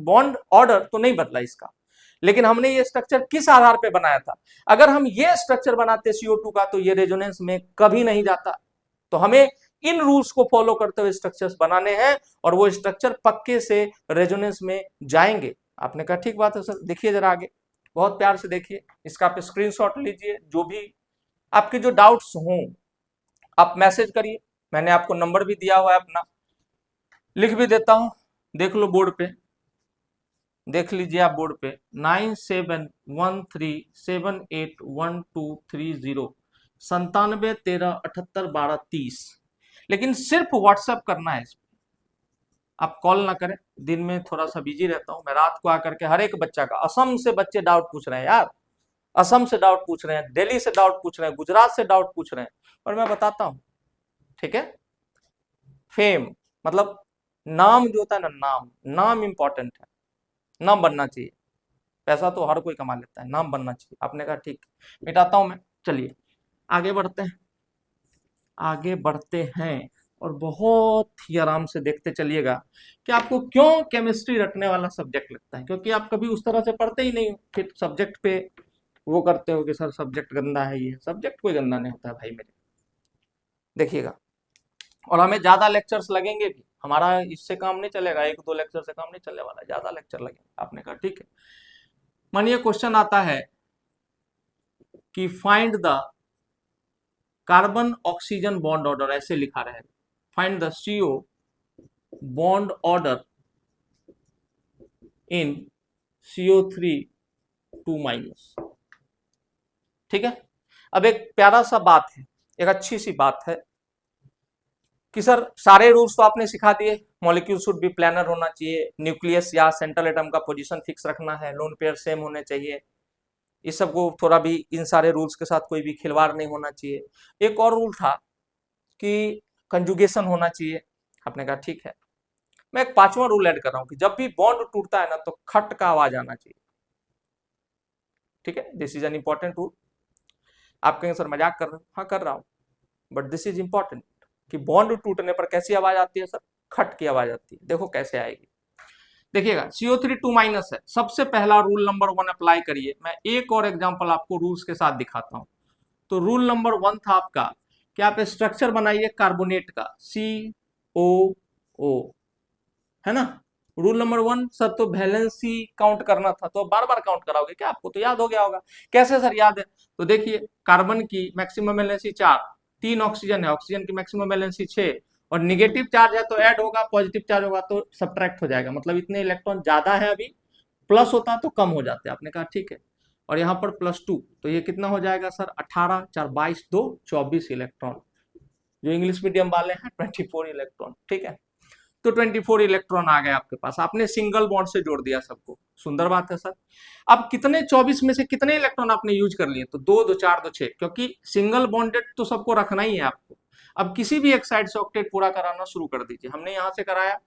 Speaker 1: bond order तो नहीं बदला इसका, लेकिन हमने ये स्ट्रक्चर किस आधार पे बनाया था। अगर हम ये स्ट्रक्चर बनाते CO2 का तो ये रेजोनेंस में कभी नहीं जाता, तो हमें इन रूल्स को फॉलो करते हुए स्ट्रक्चर्स बनाने हैं, और वो स्ट्रक्चर पक्के से रेजोनेंस में जाएंगे। आपने कहा ठीक बात है सर, देखिए जरा आगे, बहुत प्यार से देखिए, इसका आप स्क्रीनशॉट लीजिए, जो भी आपके जो डाउट्स हों आप मैसेज करिए, मैंने आपको नंबर भी दिया हुआ है अपना, लिख भी देता हूं, देख लो बोर्ड पे, देख लीजिए आप बोर्ड पे, 9713781230, 9713781230। लेकिन सिर्फ व्हाट्सएप करना है, आप कॉल ना करें, दिन में थोड़ा सा बिजी रहता हूं मैं, रात को आकर के हर एक बच्चा का, असम से बच्चे डाउट पूछ रहे हैं यार, असम से डाउट पूछ रहे हैं, दिल्ली से डाउट पूछ रहे हैं, गुजरात से डाउट पूछ रहे हैं, और मैं बताता हूं। ठीक है, फेम मतलब नाम जो होता है ना, नाम, नाम इंपॉर्टेंट है, नाम बनना चाहिए, पैसा तो हर कोई कमा लेता है, नाम बनना चाहिए। आपने कहा ठीक, मिटाता हूं मैं, चलिए आगे बढ़ते हैं, आगे बढ़ते हैं, और बहुत ही आराम से देखते चलिएगा कि आपको क्यों केमिस्ट्री रटने वाला सब्जेक्ट लगता है, क्योंकि आप कभी उस तरह से पढ़ते ही नहीं हो, फिर सब्जेक्ट पे वो करते हो कि सर सब्जेक्ट गंदा है, ये सब्जेक्ट कोई गंदा नहीं होता है भाई मेरे, देखिएगा। और हमें ज्यादा लेक्चर्स लगेंगे भी, हमारा इससे काम नहीं चलेगा, एक दो लेक्चर से काम नहीं चलने वाला, ज्यादा लेक्चर लगेंगे। आपने कहा ठीक है। मानिए क्वेश्चन आता है कि find the carbon oxygen bond order, ऐसे लिखा रहेगा, find the CO bond order in CO3 2-। ठीक है। अब एक प्यारा सा बात है, एक अच्छी सी बात है कि सर सारे रूल्स तो आपने सिखा दिए, मॉलिक्यूल शुड बी प्लानर होना चाहिए, न्यूक्लियस या सेंट्रल एटम का पोजीशन फिक्स रखना है, लोन पेयर सेम होने चाहिए, इस सबको थोड़ा भी, इन सारे रूल्स के साथ कोई भी खिलवाड़ नहीं होना चाहिए। एक और रूल था कि कंजुगेशन होना चाहिए। आपने कहा ठीक है। मैं एक पांचवा रूल ऐड कर रहा हूं कि जब भी बॉन्ड टूटता है ना तो खट का आवाज आना चाहिए। ठीक है, this is an important rule. आप कहेंगे सर मजाक कर रहे हो, हाँ कर रहा हूं, बट दिस इज इंपॉर्टेंट कि बॉन्ड टूटने पर कैसी आवाज आती है सर, खट की आवाज आती है। देखो कैसे आएगी, देखिएगा। CO3 2- है, सबसे पहला रूल नंबर 1 अप्लाई करिए। मैं एक और एग्जांपल आपको रूल्स के साथ दिखाता हूं। तो रूल नंबर 1 था आपका कि आप स्ट्रक्चर बनाइए कार्बोनेट का, COO, है ना। रूल नंबर 1 सर, तो वैलेंसी काउंट करना था, तो बार बार काउंट कराओगे क्या, आपको तो याद हो गया होगा। कैसे सर याद है, तो देखिए कार्बन की मैक्सिमम वैलेंसी 4, 3 ऑक्सीजन है, ऑक्सीजन की मैक्सिमम वैलेंसी 6, और निगेटिव चार्ज है तो ऐड होगा, पॉजिटिव चार्ज होगा तो सब्ट्रैक्ट हो जाएगा, मतलब इतने इलेक्ट्रॉन ज्यादा है अभी, प्लस होता तो कम हो जाते। आपने कहा ठीक है। और यहाँ पर +2, तो ये कितना हो जाएगा सर, 18 4 22 2 24 इलेक्ट्रॉन। जो इंग्लिश मीडियम वाले हैं 24 इलेक्ट्रॉन। ठीक है, तो 24 इलेक्ट्रॉन आ गए आपके पास, आपने सिंगल बॉन्ड से जोड़ दिया सबको, सुंदर बात है सर। अब कितने 24 में से कितने इलेक्ट्रॉन आपने यूज कर लिए, तो 2 2 4 2 6, क्योंकि सिंगल बॉन्डेड तो सबको रखना ही है आपको। अब किसी भी एक साइड से ऑक्टेट पूरा कराना शुरू कर दीजिए। हमने यहां से कराया,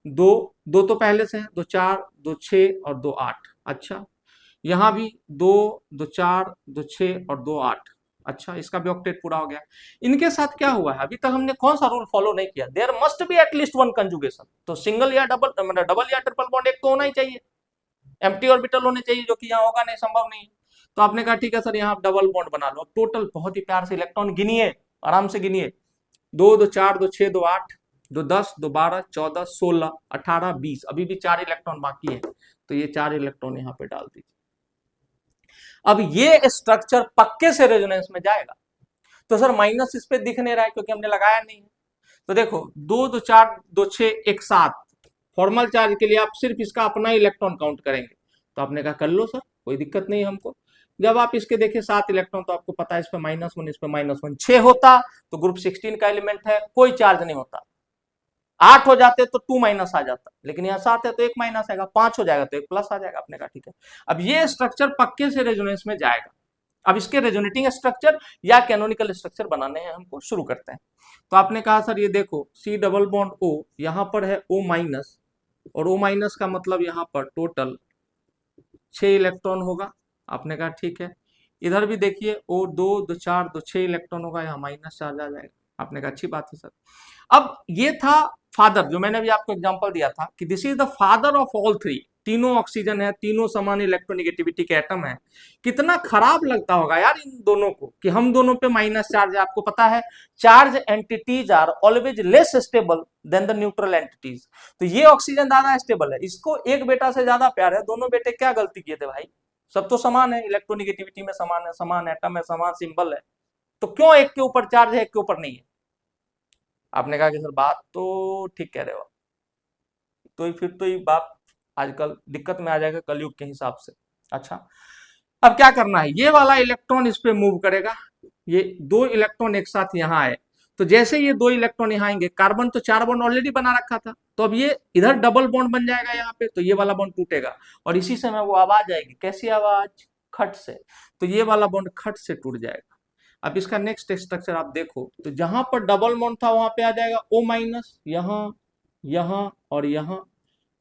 Speaker 1: दो दो तो पहले से है, 2 4 2 6 और 2 8। अच्छा, यहाँ भी 2 2 4 2 6 और 2 8। अच्छा, इसका भी ऑक्टेट पूरा हो गया। इनके साथ क्या हुआ है, अभी तक हमने कौन सा रूल फॉलो नहीं किया, there must be at least 1 conjugation. तो सिंगल या डबल, मतलब डबल या ट्रिपल बॉन्ड एक तो होना ही चाहिए, एम्प्टी ऑर्बिटल होने चाहिए, जो कि यहाँ होगा नहीं, संभव नहीं। तो आपने कहा ठीक है सर, यहाँ डबल बॉन्ड बना लो। टोटल बहुत ही प्यार से इलेक्ट्रॉन गिनिए, आराम से गिनिए, 2 2 4 2 6 2 8 2 10 2 12 14 16 18 20, अभी भी 4 इलेक्ट्रॉन बाकी है, तो ये 4 इलेक्ट्रॉन यहाँ पे डाल दीजिए। अब ये स्ट्रक्चर पक्के से रेजोनेंस में जाएगा। तो सर माइनस इस पे दिख नहीं रहा है क्योंकि हमने लगाया नहीं है। तो देखो 2 2 4 2 6 1 7, फॉर्मल चार्ज के लिए आप सिर्फ इसका अपना इलेक्ट्रॉन काउंट करेंगे। तो आपने कहा कर लो सर, कोई दिक्कत नहीं हमको। जब आप इसके देखें 7 इलेक्ट्रॉन, तो आपको पता है इस पे -1, इस पे -1, 6 होता तो ग्रुप 16 का एलिमेंट है, कोई चार्ज नहीं होता। 8 हो जाते तो 2- आ जाता, लेकिन यहाँ 7 है तो 1 माइनस आएगा, 5 हो जाएगा तो 1 प्लस आ जाएगा। आपने कहा ठीक है। अब ये स्ट्रक्चर पक्के से रेजोनेंस में जाएगा। अब इसके रेजोनेटिंग स्ट्रक्चर या कैनोनिकल स्ट्रक्चर बनाने हैं हमको, शुरू करते हैं। तो आपने कहा सर ये देखो, C डबल बॉन्ड O, यहाँ पर है O-, और O- का मतलब यहाँ पर टोटल 6 इलेक्ट्रॉन होगा। आपने कहा ठीक है। इधर भी देखिए O 2 2 4 2 6 इलेक्ट्रॉन होगा, यहाँ माइनस चार्ज आ जाएगा। आपने कहा अच्छी बात है सर। अब ये था फादर, जो मैंने अभी आपको एग्जांपल दिया था कि this is the father of all three. तीनों ऑक्सीजन है, तीनों समान इलेक्ट्रोनिगेटिविटी के एटम है। कितना खराब लगता होगा यार इन दोनों को कि हम दोनों पे माइनस चार्ज है। आपको पता है charge entities are always less stable than the neutral entities. तो ये ऑक्सीजन ज्यादा स्टेबल है, इसको एक बेटा से ज्यादा प्यार है। दोनों बेटे क्या गलती किए थे भाई, सब तो समान है, इलेक्ट्रोनिगेटिविटी में समान है, समान एटम है, समान सिंबल है, तो क्यों एक के ऊपर चार्ज है एक के ऊपर नहीं है। आपने कहा कि सर बात तो ठीक कह रहे हो, तो फिर तो ये बात आजकल दिक्कत में आ जाएगा कलयुग के हिसाब से। अच्छा, अब क्या करना है, ये वाला इलेक्ट्रॉन इस पे मूव करेगा, ये 2 इलेक्ट्रॉन एक साथ यहाँ आए, तो जैसे ये 2 इलेक्ट्रॉन यहाँ आएंगे, कार्बन तो 4 बॉन्ड ऑलरेडी बना रखा था, तो अब ये इधर डबल बॉन्ड बन जाएगा यहाँ पे, तो ये वाला बॉन्ड टूटेगा और इसी समय वो आवाज आएगी, कैसी आवाज, खट से। तो ये वाला बॉन्ड खट से टूट जाएगा। अब इसका नेक्स्ट स्ट्रक्चर आप देखो, तो जहां पर डबल बॉन्ड था वहां पे आ जाएगा O-, यहाँ यहाँ और यहाँ,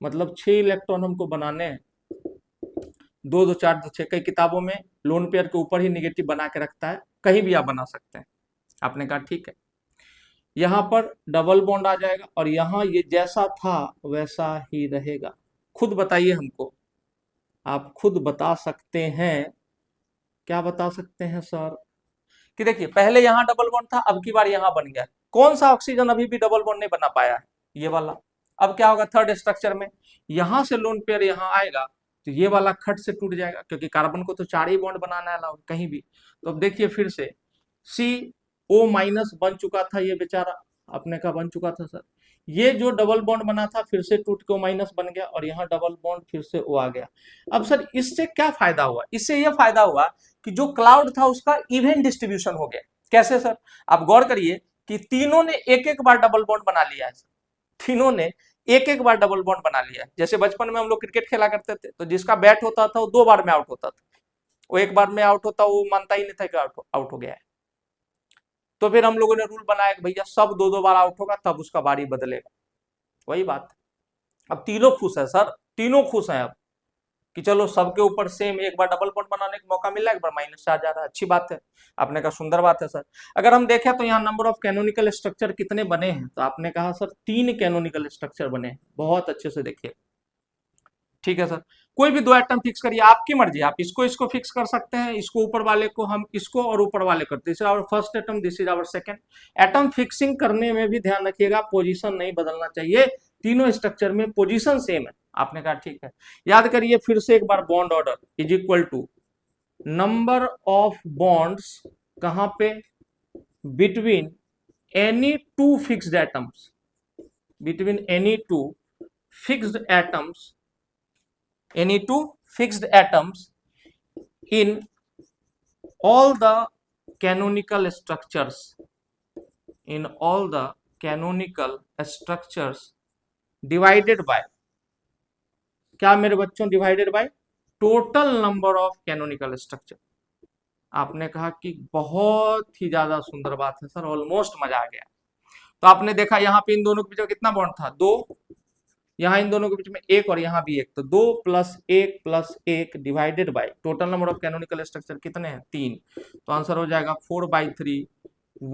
Speaker 1: मतलब 6 इलेक्ट्रॉन हमको बनाने हैं। 2 2 4 2 6, कई किताबों में लोन पेयर के ऊपर ही निगेटिव बना के रखता है, कहीं भी आप बना सकते हैं। आपने कहा ठीक है। यहाँ पर डबल बॉन्ड आ जाएगा और यहाँ ये जैसा था वैसा ही रहेगा। खुद बताइए हमको, आप खुद बता सकते हैं क्या बता सकते हैं सर? कि देखिए पहले यहाँ डबल बॉन्ड था, अब की बार यहाँ बन गया। कौन सा ऑक्सीजन अभी भी डबल बॉन्ड नहीं बना पाया है? ये वाला। अब क्या होगा थर्ड स्ट्रक्चर में, यहां से लोन पेयर यहाँ आएगा तो ये वाला खट से टूट जाएगा, क्योंकि कार्बन को तो 4 ही बॉन्ड बनाना है अलाउड कहीं भी। तो अब देखिए फिर से CO- बन चुका था ये बेचारा, अपने का बन चुका था सर। ये जो डबल बॉन्ड बना था फिर से टूट के O- बन गया, और यहाँ डबल बॉन्ड फिर से O आ गया। अब सर इससे क्या फायदा हुआ? इससे यह फायदा हुआ कि जो क्लाउड था उसका इवन डिस्ट्रीब्यूशन हो गया। कैसे सर? आप गौर करिए कि तीनों ने एक एक बार डबल बॉन्ड बना लिया है। तीनों ने एक एक बार डबल बॉन्ड बना लिया है। जैसे बचपन में हम लोग क्रिकेट खेला करते थे, तो जिसका बैट होता था वो 2 बार में आउट होता था, वो 1 बार में आउट होता, वो मानता ही नहीं था कि आउट हो गया है। तो फिर हम लोगों ने रूल बनाया कि भैया सब 2-2 बार आउट होगा तब उसका बारी बदलेगा। वही बात। अब तीनों खुश है सर, तीनों खुश हैं अब कि चलो सबके ऊपर सेम एक बार डबल बॉन्ड बनाने का मौका मिला, एक बार माइनस से आ जा रहा है। अच्छी बात है, आपने कहा सुंदर बात है सर। अगर हम देखें तो यहाँ नंबर ऑफ कैनोनिकल स्ट्रक्चर कितने बने हैं, तो आपने कहा सर 3 कैनोनिकल स्ट्रक्चर बने हैं। बहुत अच्छे से देखिए, ठीक है सर। कोई भी 2 एटम फिक्स करिए, आपकी मर्जी, आप इसको इसको फिक्स कर सकते हैं, इसको ऊपर वाले को हम इसको और ऊपर वाले करते हैं। This is our first atom, this is our second atom. Fixing करने में भी ध्यान रखिएगा, पोजीशन नहीं बदलना चाहिए, तीनों स्ट्रक्चर में पोजीशन सेम है। आपने कहा ठीक है। याद करिए फिर से एक बार, bond order is equal to number of bonds कहां पे, between any two fixed atoms, between any two fixed atoms, any two fixed atoms in all the canonical structures, in all the canonical structures divided by, क्या मेरे बच्चों, divided by total number of canonical structure. आपने कहा कि बहुत ही ज्यादा सुंदर बात है सर, ऑलमोस्ट मजा आ गया। तो आपने देखा यहाँ पे इन दोनों के बीच में कितना बॉन्ड था, 2, यहाँ इन दोनों के बीच में 1 और यहाँ भी 1, तो 2 + 1 divided by total number of canonical structure कितने हैं, 3। तो आंसर हो जाएगा 4/3,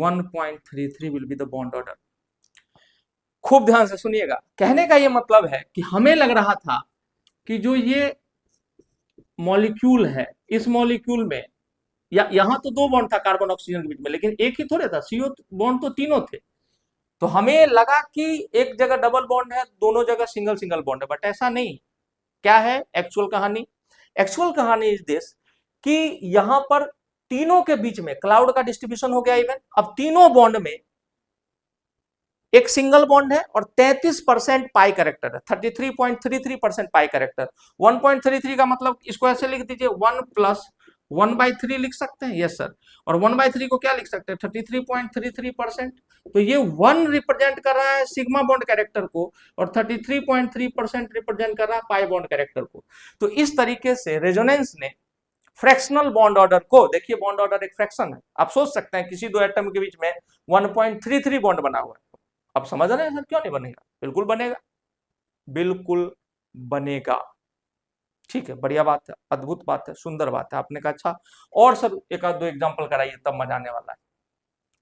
Speaker 1: 1.33 will be the bond order. खूब ध्यान से सुनिएगा, कहने का ये मतलब है कि हमें लग रहा था कि जो ये मॉलिक्यूल है, इस मॉलिक्यूल में यहाँ तो 2 बॉन्ड था कार्बन ऑक्सीजन के बीच में, लेकिन एक ही थोड़े था, CO बॉन्ड तो तीनों थे। तो हमें लगा कि एक जगह डबल बॉन्ड है, दोनों जगह सिंगल सिंगल बॉन्ड है, बट ऐसा नहीं। क्या है एक्चुअल कहानी? एक्चुअल कहानी इज दिस कि यहां पर तीनों के बीच में क्लाउड का डिस्ट्रीब्यूशन हो गया इवन। अब तीनों बॉन्ड में एक सिंगल बॉन्ड है और 33% पाई कैरेक्टर है, 33.33% पाई कैरेक्टर। 1.33 का मतलब इसको ऐसे लिख दीजिए, 1 + 1/3 लिख सकते हैं, यस सर। और 1/3 को क्या लिख सकते हैं, 33.33%। तो ये 1 रिप्रेजेंट कर रहा है सिग्मा बॉन्ड कैरेक्टर को, और 33.3% रिप्रेजेंट कर रहा है पाई बॉन्ड कैरेक्टर को। तो इस तरीके से रेजोनेंस ने फ्रैक्शनल बॉन्ड ऑर्डर को, देखिए बॉन्ड ऑर्डर एक फ्रैक्शन है, आप सोच सकते हैं किसी 2 एटम के बीच में 1.33 बॉन्ड बना हुआ है। अब समझ रहे हैं सर क्यों नहीं बनेगा? बिल्कुल बनेगा, बिल्कुल बनेगा। ठीक है, बढ़िया बात है, अद्भुत बात है, सुंदर बात है। आपने कहा अच्छा और सर एक आध 2 एग्जांपल कराइए, तब मजा आने वाला है,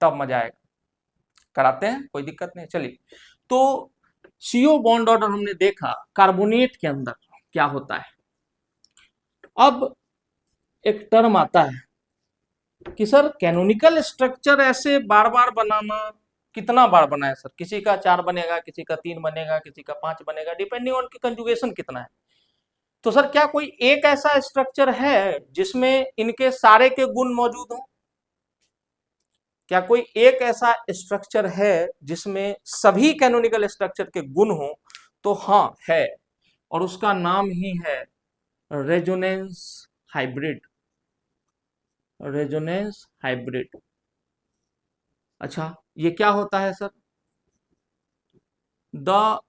Speaker 1: तब मजा आएगा। कराते हैं, कोई दिक्कत नहीं, चलिए। तो CO बॉन्ड ऑर्डर हमने देखा कार्बोनेट के अंदर क्या होता है। अब एक टर्म आता है कि सर कैनोनिकल स्ट्रक्चर ऐसे बार बार बनाना, कितना बार बनाए सर? किसी का 4 बनेगा, किसी का 3 बनेगा, किसी का 5 बनेगा, डिपेंडिंग ऑन की कंजुगेशन कितना है। तो सर क्या कोई एक ऐसा स्ट्रक्चर है जिसमें इनके सारे के गुण मौजूद हो? क्या कोई एक ऐसा स्ट्रक्चर है जिसमें सभी कैनोनिकल स्ट्रक्चर के गुण हो? तो हाँ है, और उसका नाम ही है रेजोनेंस हाइब्रिड। Resonance hybrid. अच्छा ये क्या होता है सर? द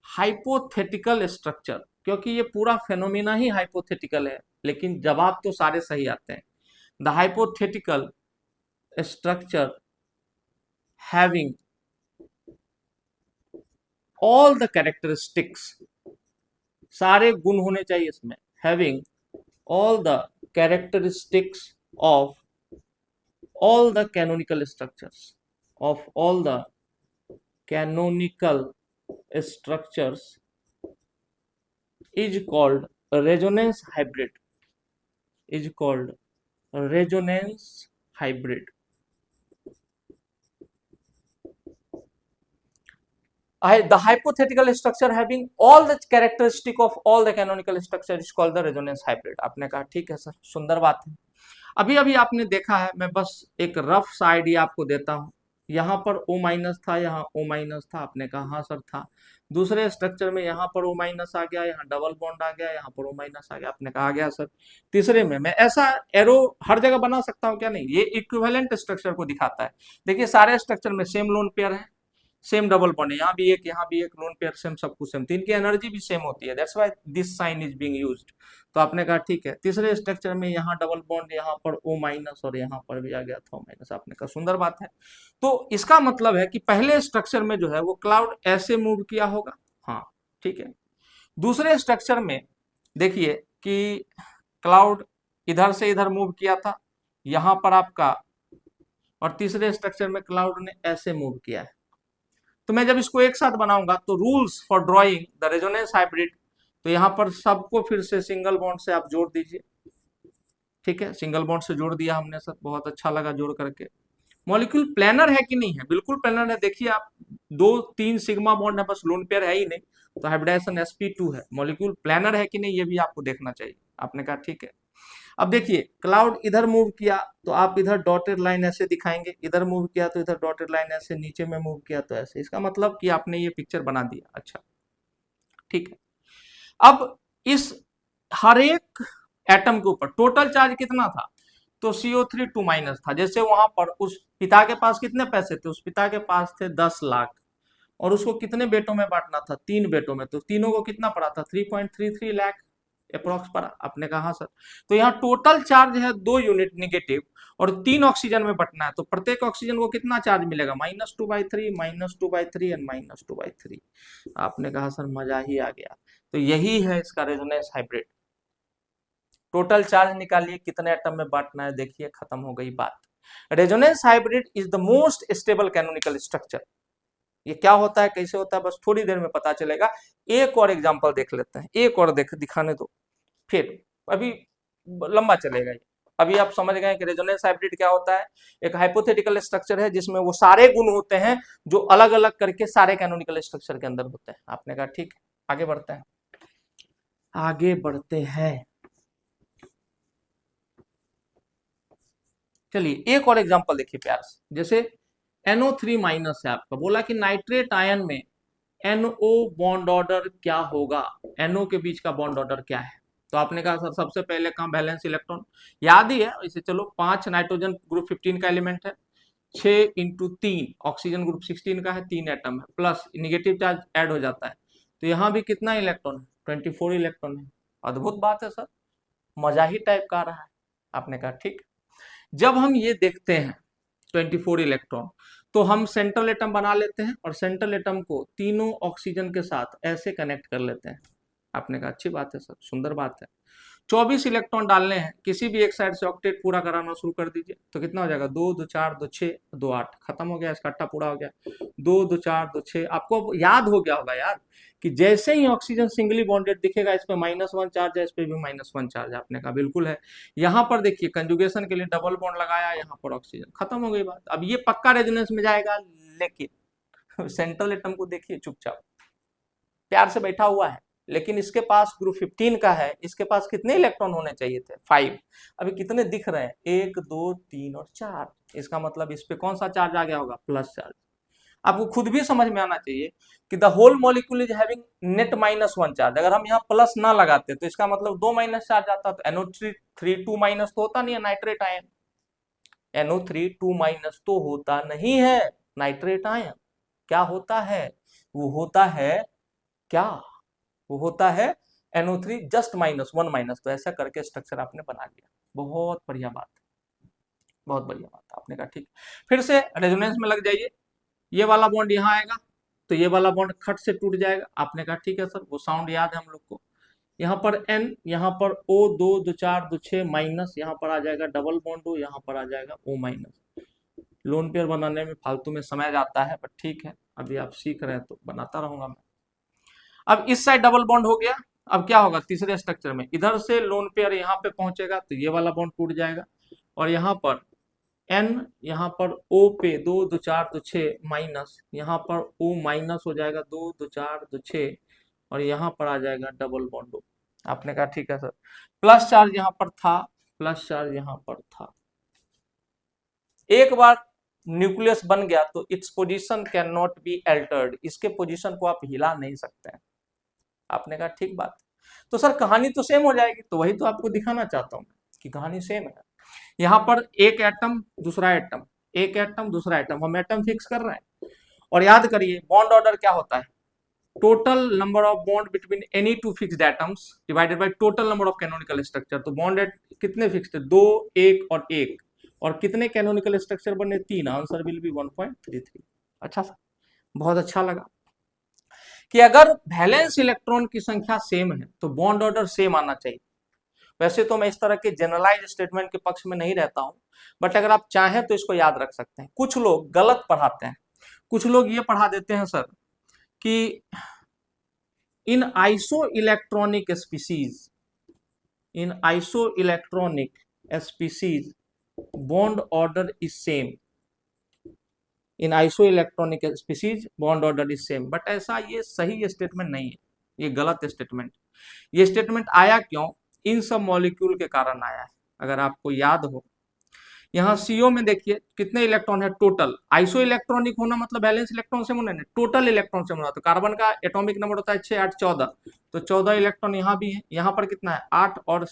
Speaker 1: हाइपोथेटिकल स्ट्रक्चर, क्योंकि ये पूरा फेनोमेना ही हाइपोथेटिकल है, लेकिन जवाब तो सारे सही आते हैं। The hypothetical structure having all the characteristics, सारे गुण होने चाहिए इसमें, having all the characteristics of all the canonical structures, of all the canonical structures is called resonance hybrid is called resonance hybrid. The hypothetical structure having all the characteristic of all the canonical structure is called the resonance hybrid। आपने कहा ठीक है sir, सुंदर बात है। अभी अभी आपने देखा है, मैं बस एक रफ सा आइडिया आपको देता हूँ। यहाँ पर O माइनस था, यहाँ O माइनस था, आपने कहा हाँ सर था। दूसरे स्ट्रक्चर में यहाँ पर O माइनस आ गया, यहाँ डबल बॉन्ड आ गया, यहाँ पर O माइनस आ गया, आपने कहा आ गया सर। तीसरे में मैं ऐसा एरो हर जगह बना सकता हूँ क्या? नहीं, ये इक्विवेलेंट स्ट्रक्चर को दिखाता है। देखिए सारे स्ट्रक्चर में सेम लोन पेयर है, सेम डबल बॉन्ड है, यहाँ भी एक, यहाँ भी एक, लोन पेयर सेम, सब कुछ सेम, तो इनकी एनर्जी भी सेम होती है, that's why this sign is being used. तो आपने कहा ठीक है। तीसरे स्ट्रक्चर में यहाँ डबल बॉन्ड, यहाँ पर O माइनस और यहाँ पर भी आ गया था O माइनस, आपने कहा सुंदर बात है। तो इसका मतलब है कि पहले स्ट्रक्चर में जो है वो क्लाउड ऐसे मूव किया होगा, हाँ ठीक है। दूसरे स्ट्रक्चर में देखिए कि क्लाउड इधर से इधर मूव किया था, यहाँ पर आपका, और तीसरे स्ट्रक्चर में क्लाउड ने ऐसे मूव किया है। तो मैं जब इसको एक साथ बनाऊंगा तो rules for drawing the resonance hybrid, तो यहां पर सबको फिर से सिंगल बॉन्ड से आप जोड़ दीजिए, ठीक है। सिंगल बॉन्ड से जोड़ दिया हमने सर, बहुत अच्छा लगा जोड़ करके। मॉलिक्यूल प्लानर है कि नहीं है? बिल्कुल प्लानर है। देखिए आप, 2-3 सिग्मा बॉन्ड है, बस लोन पेयर है ही नहीं, तो हाइब्रिडाइजेशन sp2 है। मॉलिक्यूल प्लानर है कि नहीं, ये भी आपको देखना चाहिए। आपने कहा ठीक है। अब देखिए क्लाउड इधर मूव किया तो आप इधर डॉटेड लाइन ऐसे दिखाएंगे, इधर मूव किया तो इधर डॉटेड लाइन ऐसे, नीचे में मूव किया तो ऐसे। इसका मतलब कि आपने ये पिक्चर बना दिया, अच्छा ठीक है। अब इस हर एक एटम के ऊपर टोटल चार्ज कितना था? तो CO3 2 माइनस था। जैसे वहां पर उस पिता के पास कितने पैसे थे? उस पिता के पास थे 10 लाख, और उसको कितने बेटों में बांटना था? 3 बेटों में। तो तीनों को कितना पड़ा था? 3.33 लाख अप्रोक्स पड़ा। आपने कहा सर। तो यहाँ टोटल चार्ज है 2 यूनिट निगेटिव, और 3 ऑक्सीजन में बटना है, तो प्रत्येक ऑक्सीजन को कितना चार्ज मिलेगा? -2/3, -2/3 एंड -2/3। आपने कहा सर मजा ही आ गया। तो यही है इसका रेजोनेंस हाइब्रिड। टोटल चार्ज निकालिए, कितने एटम में बांटना है, देखिए खत्म हो गई बात। Resonance hybrid is the most stable canonical structure. ये क्या होता है, कैसे होता है, बस थोड़ी देर में पता चलेगा। एक और एग्जांपल देख लेते हैं, एक और दिखाने दो, फिर अभी लंबा चलेगा ये। अभी आप समझ गए कि रेजोनेंस हाइब्रिड क्या होता है। एक हाइपोथेटिकल स्ट्रक्चर है जिसमें वो सारे गुण होते हैं जो अलग अलग करके सारे कैनोनिकल स्ट्रक्चर के अंदर होते हैं। आपने कहा ठीक है, आगे बढ़ते हैं, आगे बढ़ते हैं। चलिए एक और एग्जांपल देखिए प्यार से। जैसे NO3 माइनस है आपका, बोला कि नाइट्रेट आयन में NO बॉन्ड ऑर्डर क्या होगा, NO के बीच का बॉन्ड ऑर्डर क्या है? तो आपने कहा सर सबसे पहले कहाँ वैलेंस इलेक्ट्रॉन, याद ही है इसे, चलो 5 नाइट्रोजन ग्रुप 15 का एलिमेंट है, 6 × 3 ऑक्सीजन ग्रुप 16 का है, 3 एटम है, प्लस निगेटिव चार्ज ऐड हो जाता है, तो यहाँ भी कितना इलेक्ट्रॉन है? 24 इलेक्ट्रॉन है। अद्भुत बात है सर, मजा ही टाइप का आ रहा है। आपने कहा ठीक। जब हम ये देखते हैं 24 इलेक्ट्रॉन, तो हम सेंट्रल एटम बना लेते हैं और सेंट्रल एटम को तीनों ऑक्सीजन के साथ ऐसे कनेक्ट कर लेते हैं। आपने कहा अच्छी बात है सर, सुंदर बात है। 24 इलेक्ट्रॉन डालने हैं, किसी भी एक साइड से ऑक्टेट पूरा कराना शुरू कर दीजिए, तो कितना हो जाएगा? 2 2 4 2 6 2 8, खत्म हो गया, इसका अट्ठा पूरा हो गया। 2 2 4 2 6, आपको अब याद हो गया होगा यार कि जैसे ही ऑक्सीजन सिंगली बॉन्डेड दिखेगा, इस पे -1 चार्ज है, इस पे भी -1 चार्ज है। आपने कहा बिल्कुल है। यहाँ पर देखिए कंजुगेशन के लिए डबल बॉन्ड लगाया, यहाँ पर ऑक्सीजन, खत्म हो गई बात। अब ये पक्का रेजोनेंस में जाएगा, लेकिन सेंट्रल एटम को देखिए चुपचाप प्यार से बैठा हुआ है, लेकिन इसके पास ग्रुप 15 का है, इसके पास कितने इलेक्ट्रॉन होने चाहिए थे? 5। अभी कितने दिख रहे हैं? 1 2 3 और 4। इसका मतलब इस पे कौन सा चार्ज आ गया होगा? Plus charge. आपको खुद भी समझ में आना चाहिए कि the whole molecule is having net -1 charge. अगर हम यहाँ प्लस ना लगाते तो इसका मतलब 2 माइनस चार्ज आता, तो NO3 2 माइनस तो होता नहीं है नाइट्रेट आयन। NO3 2 माइनस तो होता नहीं है नाइट्रेट आयन। क्या होता है? वो होता है क्या? वो होता है NO3 जस्ट -1 माइनस। तो ऐसा करके स्ट्रक्चर आपने बना लिया, बहुत बढ़िया बात, बहुत बढ़िया बात। आपने कहा ठीक। फिर से रेजोनेंस में लग जाइए, ये वाला बॉन्ड यहाँ आएगा तो ये वाला बॉन्ड खट से टूट जाएगा। आपने कहा ठीक है सर, वो साउंड याद है हम लोग को। यहाँ पर N, यहाँ पर O 2 2 4 2 6 माइनस, यहाँ पर आ जाएगा डबल बॉन्ड O, यहाँ पर आ जाएगा O माइनस। लोन पेयर बनाने में फालतू में समय जाता है, पर ठीक है, अभी आप सीख रहे हैं तो बनाता रहूंगा मैं। अब इस साइड डबल बॉन्ड हो गया, अब क्या होगा तीसरे स्ट्रक्चर में, इधर से लोन पेयर यहाँ पे पहुंचेगा तो ये वाला बॉन्ड टूट जाएगा, और यहाँ पर N, यहाँ पर O पे 2 2 4 2 6 माइनस, यहाँ पर O माइनस हो जाएगा 2 2 4 2 6, और यहाँ पर आ जाएगा डबल बॉन्ड O। आपने कहा ठीक है सर, प्लस चार्ज यहाँ पर था, प्लस चार्ज यहाँ पर था। एक बार न्यूक्लियस बन गया तो its position can not be altered, इसके पोजीशन को आप हिला नहीं सकते हैं। आपने कहा ठीक बात, तो सर कहानी तो सेम हो जाएगी, तो वही तो आपको दिखाना चाहता हूं कि कहानी सेम है। यहाँ पर एक एटम दूसरा एटम, एक एटम दूसरा एटम, हम एटम फिक्स कर रहे हैं। और याद करिए बॉन्ड ऑर्डर क्या होता है, total number of bond between any two fixed atoms divided by total number of canonical structure. तो बॉन्ड कितने फिक्स्ड है, 2 1 और 1, और कितने कैनोनिकल स्ट्रक्चर बने, 3, आंसर विल बी 1.33। अच्छा सर, बहुत अच्छा लगा कि अगर वैलेंस इलेक्ट्रॉन की संख्या सेम है तो बॉन्ड ऑर्डर सेम आना चाहिए। वैसे तो मैं इस तरह के जनरलाइज स्टेटमेंट के पक्ष में नहीं रहता हूं, बट अगर आप चाहें तो इसको याद रख सकते हैं। कुछ लोग गलत पढ़ाते हैं, कुछ लोग ये पढ़ा देते हैं सर कि in isoelectronic species, in isoelectronic species bond order is same, in isoelectronic species bond order is same, but ऐसा ये सही स्टेटमेंट नहीं है, ये गलत स्टेटमेंट। ये स्टेटमेंट आया क्यों, इन सब मॉलिक्यूल के कारण आया है। अगर आपको याद हो, यहाँ CO में देखिए कितने इलेक्ट्रॉन है टोटल, आइसो इलेक्ट्रॉनिक होना मतलब बैलेंस इलेक्ट्रॉन से होना नहीं, टोटल इलेक्ट्रॉन से होना। तो कार्बन का एटॉमिक नंबर होता है 6 8 14, तो 14 इलेक्ट्रॉन यहाँ भी है, यहाँ पर कितना है 8, और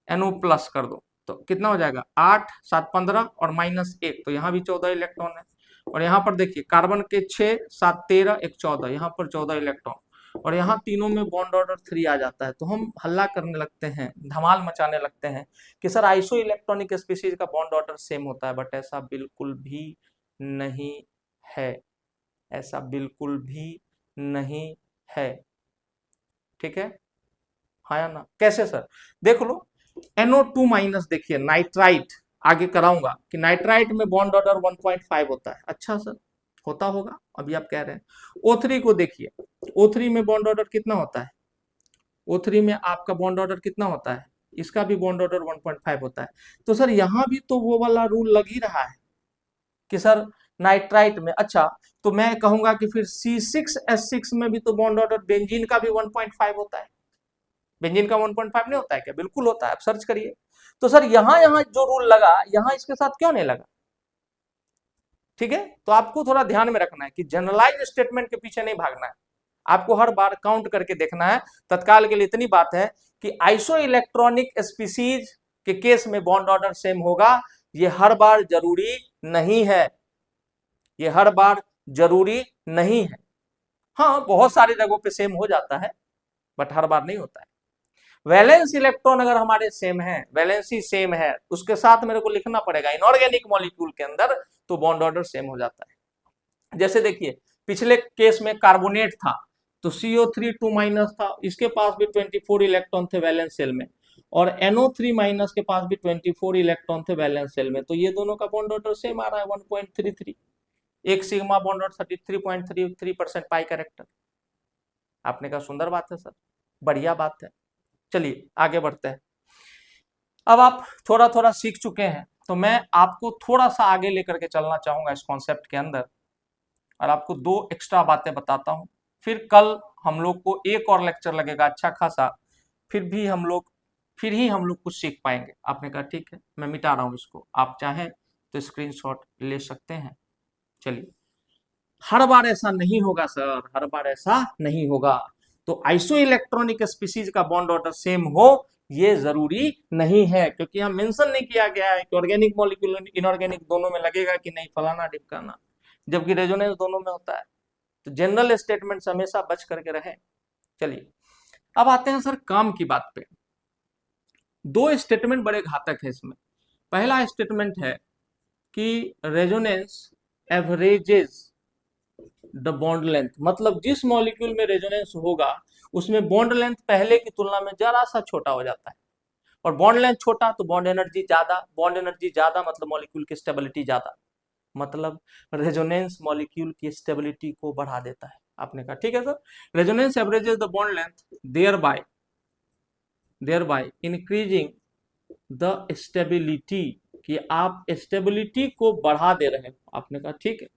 Speaker 1: NO प्लस कर दो तो कितना हो जाएगा 8 7 15 और -1, तो यहाँ भी 14 इलेक्ट्रॉन है। और यहाँ पर देखिए कार्बन के 6 7 13 1 14, यहाँ पर 14 इलेक्ट्रॉन, और यहाँ तीनों में बॉन्ड ऑर्डर 3 आ जाता है। तो हम हल्ला करने लगते हैं, धमाल मचाने लगते हैं कि सर आइसो इलेक्ट्रॉनिक स्पीशीज का बॉन्ड ऑर्डर सेम होता है, बट ऐसा बिल्कुल भी नहीं है, ऐसा बिल्कुल भी नहीं है। ठीक है, हाँ या ना, कैसे सर, देख लो NO2 माइनस, देखिए नाइट्राइट, आगे कराऊंगा कि नाइट्राइट में बॉन्ड ऑर्डर 1.5 होता है। अच्छा सर, होता होगा, अभी आप कह रहे हैं। O3 को देखिए, O3 में बॉन्ड ऑर्डर कितना होता है, O3 में आपका बॉन्ड ऑर्डर कितना होता है, इसका भी बॉन्ड ऑर्डर 1.5 होता है। तो सर यहाँ भी तो वो वाला रूल लग ही रहा है कि सर नाइट्राइट में, अच्छा तो मैं कहूंगा कि फिर C6H6 में भी तो बॉन्ड ऑर्डर बेंजीन का भी 1.5 होता है। बेंजीन का 1.5 नहीं होता है क्या, बिल्कुल होता है, आप सर्च करिए। तो सर यहाँ यहाँ जो रूल लगा, यहाँ इसके साथ क्यों नहीं लगा। ठीक है, तो आपको थोड़ा ध्यान में रखना है कि जनरलाइज स्टेटमेंट के पीछे नहीं भागना है, आपको हर बार काउंट करके देखना है। तत्काल के लिए इतनी बात है कि आइसो इलेक्ट्रॉनिक स्पीसीज के केस में बॉन्ड ऑर्डर सेम होगा, ये हर बार जरूरी नहीं है, ये हर बार जरूरी नहीं है। हाँ, बहुत सारी जगहों पे सेम हो जाता है, बट हर बार नहीं होता है। वैलेंस इलेक्ट्रॉन अगर हमारे सेम है, वैलेंसी सेम है, उसके साथ मेरे को लिखना पड़ेगा इनऑर्गेनिक मॉलिक्यूल के अंदर, तो बॉन्ड ऑर्डर सेम हो जाता है। जैसे देखिए पिछले केस में कार्बोनेट था तो CO3 2 माइनस था, इसके पास भी 24 इलेक्ट्रॉन थे वैलेंस सेल में, और NO3 माइनस के पास भी 24 इलेक्ट्रॉन थे वैलेंस सेल में, तो ये दोनों का बॉन्ड ऑर्डर सेम आ रहा है 1.33, एक सिग्मा बॉन्ड ऑर्डर 33.33% पाई कैरेक्टर। आपने कहा सुंदर बात है सर, बढ़िया बात है। चलिए आगे बढ़ते हैं। अब आप थोड़ा थोड़ा सीख चुके हैं, तो मैं आपको थोड़ा सा आगे लेकर के चलना चाहूंगा इस कॉन्सेप्ट के अंदर, और आपको 2 एक्स्ट्रा बातें बताता हूं। फिर कल हम लोग को एक और लेक्चर लगेगा अच्छा खासा, फिर ही हम लोग कुछ सीख पाएंगे। आपने कहा ठीक है, मैं मिटा रहा हूं इसको, आप चाहें तो स्क्रीनशॉट ले सकते हैं। चलिए, हर बार ऐसा नहीं होगा सर, हर बार ऐसा नहीं होगा। तो आइसो इलेक्ट्रॉनिक स्पीसीज का बॉन्ड ऑर्डर सेम हो ये जरूरी नहीं है, क्योंकि यहाँ मेंशन नहीं किया गया है कि ऑर्गेनिक मॉलिक्यूल इनऑर्गेनिक दोनों में लगेगा कि नहीं, फलाना ढिमकाना, जबकि रेजोनेंस दोनों में होता है। तो जनरल स्टेटमेंट हमेशा बच करके रहे। चलिए अब आते हैं सर काम की बात पे। 2 स्टेटमेंट बड़े घातक है इसमें। पहला स्टेटमेंट है कि resonance averages the bond length, मतलब जिस मॉलिक्यूल में रेजोनेंस होगा उसमें बॉन्ड लेंथ पहले की तुलना में जरा सा छोटा हो जाता है, और बॉन्ड लेंथ छोटा तो बॉन्ड एनर्जी ज्यादा, बॉन्ड एनर्जी ज्यादा मतलब मॉलिक्यूल की स्टेबिलिटी ज्यादा, मतलब रेजोनेंस मॉलिक्यूल की स्टेबिलिटी को बढ़ा देता है। आपने कहा ठीक है sir. Resonance averages the bond length there by increasing the stability, कि आप स्टेबिलिटी को बढ़ा दे रहे हो। आपने कहा ठीक है,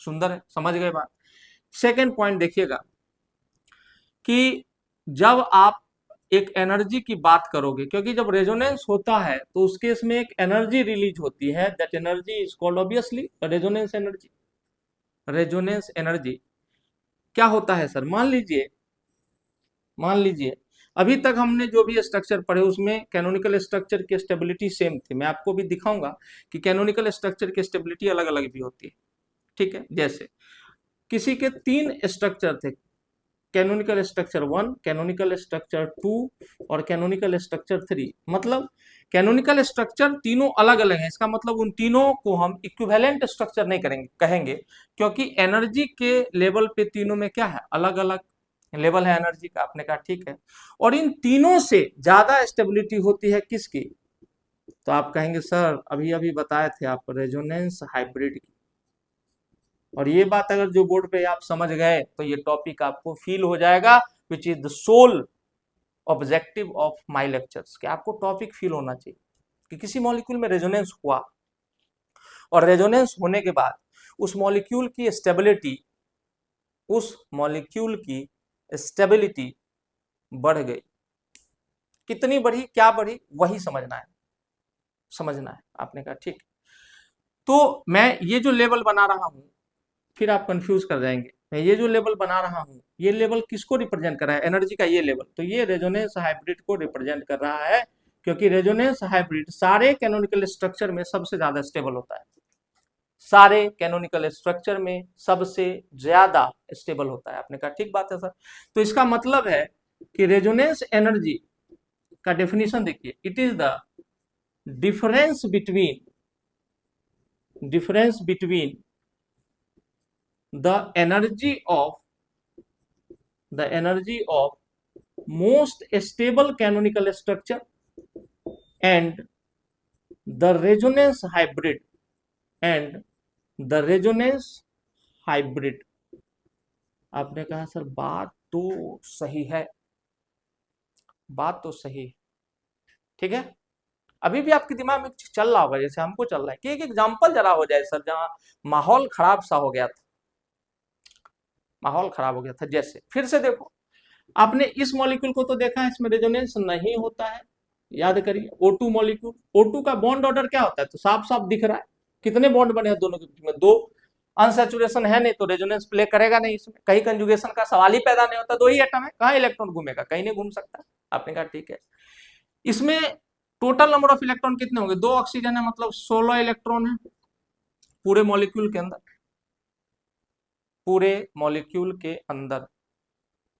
Speaker 1: सुंदर है, समझ गए बात। सेकेंड पॉइंट देखिएगा कि जब आप एक एनर्जी की बात करोगे, क्योंकि जब रेजोनेंस होता है तो उस केस में एक एनर्जी रिलीज होती है, that energy is called obviously resonance energy. Resonance energy क्या होता है सर? मान लीजिए अभी तक हमने जो भी स्ट्रक्चर पढ़े उसमें कैनोनिकल स्ट्रक्चर की स्टेबिलिटी सेम थी। मैं आपको भी दिखाऊंगा कि कैनोनिकल स्ट्रक्चर की स्टेबिलिटी अलग अलग भी होती है, ठीक है। जैसे किसी के 3 स्ट्रक्चर थे, कैनोनिकल स्ट्रक्चर 1, कैनोनिकल स्ट्रक्चर 2 और कैनोनिकल स्ट्रक्चर 3। मतलब कैनोनिकल स्ट्रक्चर तीनों अलग अलग हैं, इसका मतलब उन तीनों को हम इक्विवेलेंट स्ट्रक्चर नहीं कहेंगे, क्योंकि एनर्जी के लेवल पे तीनों में क्या है, अलग अलग लेवल है एनर्जी का। आपने कहा ठीक है। और इन तीनों से ज्यादा स्टेबिलिटी होती है किसकी? तो आप कहेंगे सर अभी अभी बताए थे आप, रेजोनेंस हाइब्रिड की। और ये बात अगर जो बोर्ड पे आप समझ गए तो ये टॉपिक आपको फील हो जाएगा, which is the sole objective of my lectures, कि आपको टॉपिक फील होना चाहिए कि किसी मॉलिक्यूल में रेजोनेंस हुआ और रेजोनेंस होने के बाद उस मॉलिक्यूल की स्टेबिलिटी बढ़ गई। कितनी बढ़ी, क्या बढ़ी, वही समझना है। आपने कहा ठीक। तो मैं ये जो लेवल बना रहा हूं, फिर आप कंफ्यूज कर जाएंगे, मैं ये जो लेवल बना रहा हूं ये लेवल किसको रिप्रेजेंट कर रहा है? एनर्जी का ये लेवल। तो ये रेजोनेंस हाइब्रिड को रिप्रेजेंट कर रहा है, क्योंकि रेजोनेंस हाइब्रिड सारे कैनोनिकल स्ट्रक्चर में सबसे ज्यादा स्टेबल होता है, सारे कैनोनिकल स्ट्रक्चर में सबसे ज्यादा स्टेबल होता है। आपने कहा ठीक बात है सर। तो इसका मतलब है कि रेजोनेंस एनर्जी का डेफिनेशन देखिए, it is the difference between the energy of most stable canonical structure and the resonance hybrid आपने कहा सर बात तो सही है, ठीक है। अभी भी आपके दिमाग में चल रहा होगा जैसे हमको चल रहा है, कि एक एग्जांपल जरा हो जाए सर जहां माहौल खराब हो गया था। जैसे फिर से देखो, आपने इस मॉलिक्यूल को तो देखा है, इसमें रेजोनेंस नहीं होता है। याद करिए O2 मॉलिक्यूल, O2 का बॉन्ड ऑर्डर क्या होता है? तो साफ साफ दिख रहा है कितने बॉन्ड बने हैं दोनों के बीच में, 2। अनसैचुरेशन है नहीं तो रेजोनेंस प्ले करेगा नहीं, इसमें कहीं कंजुगेशन का सवाल ही पैदा नहीं होता। 2 ही एटम है, कहाँ इलेक्ट्रॉन घूमेगा? कहीं नहीं घूम सकता। आपने कहा ठीक है। इसमें टोटल नंबर ऑफ इलेक्ट्रॉन कितने होंगे? 2 ऑक्सीजन है, मतलब 16 इलेक्ट्रॉन है पूरे मॉलिक्यूल के अंदर।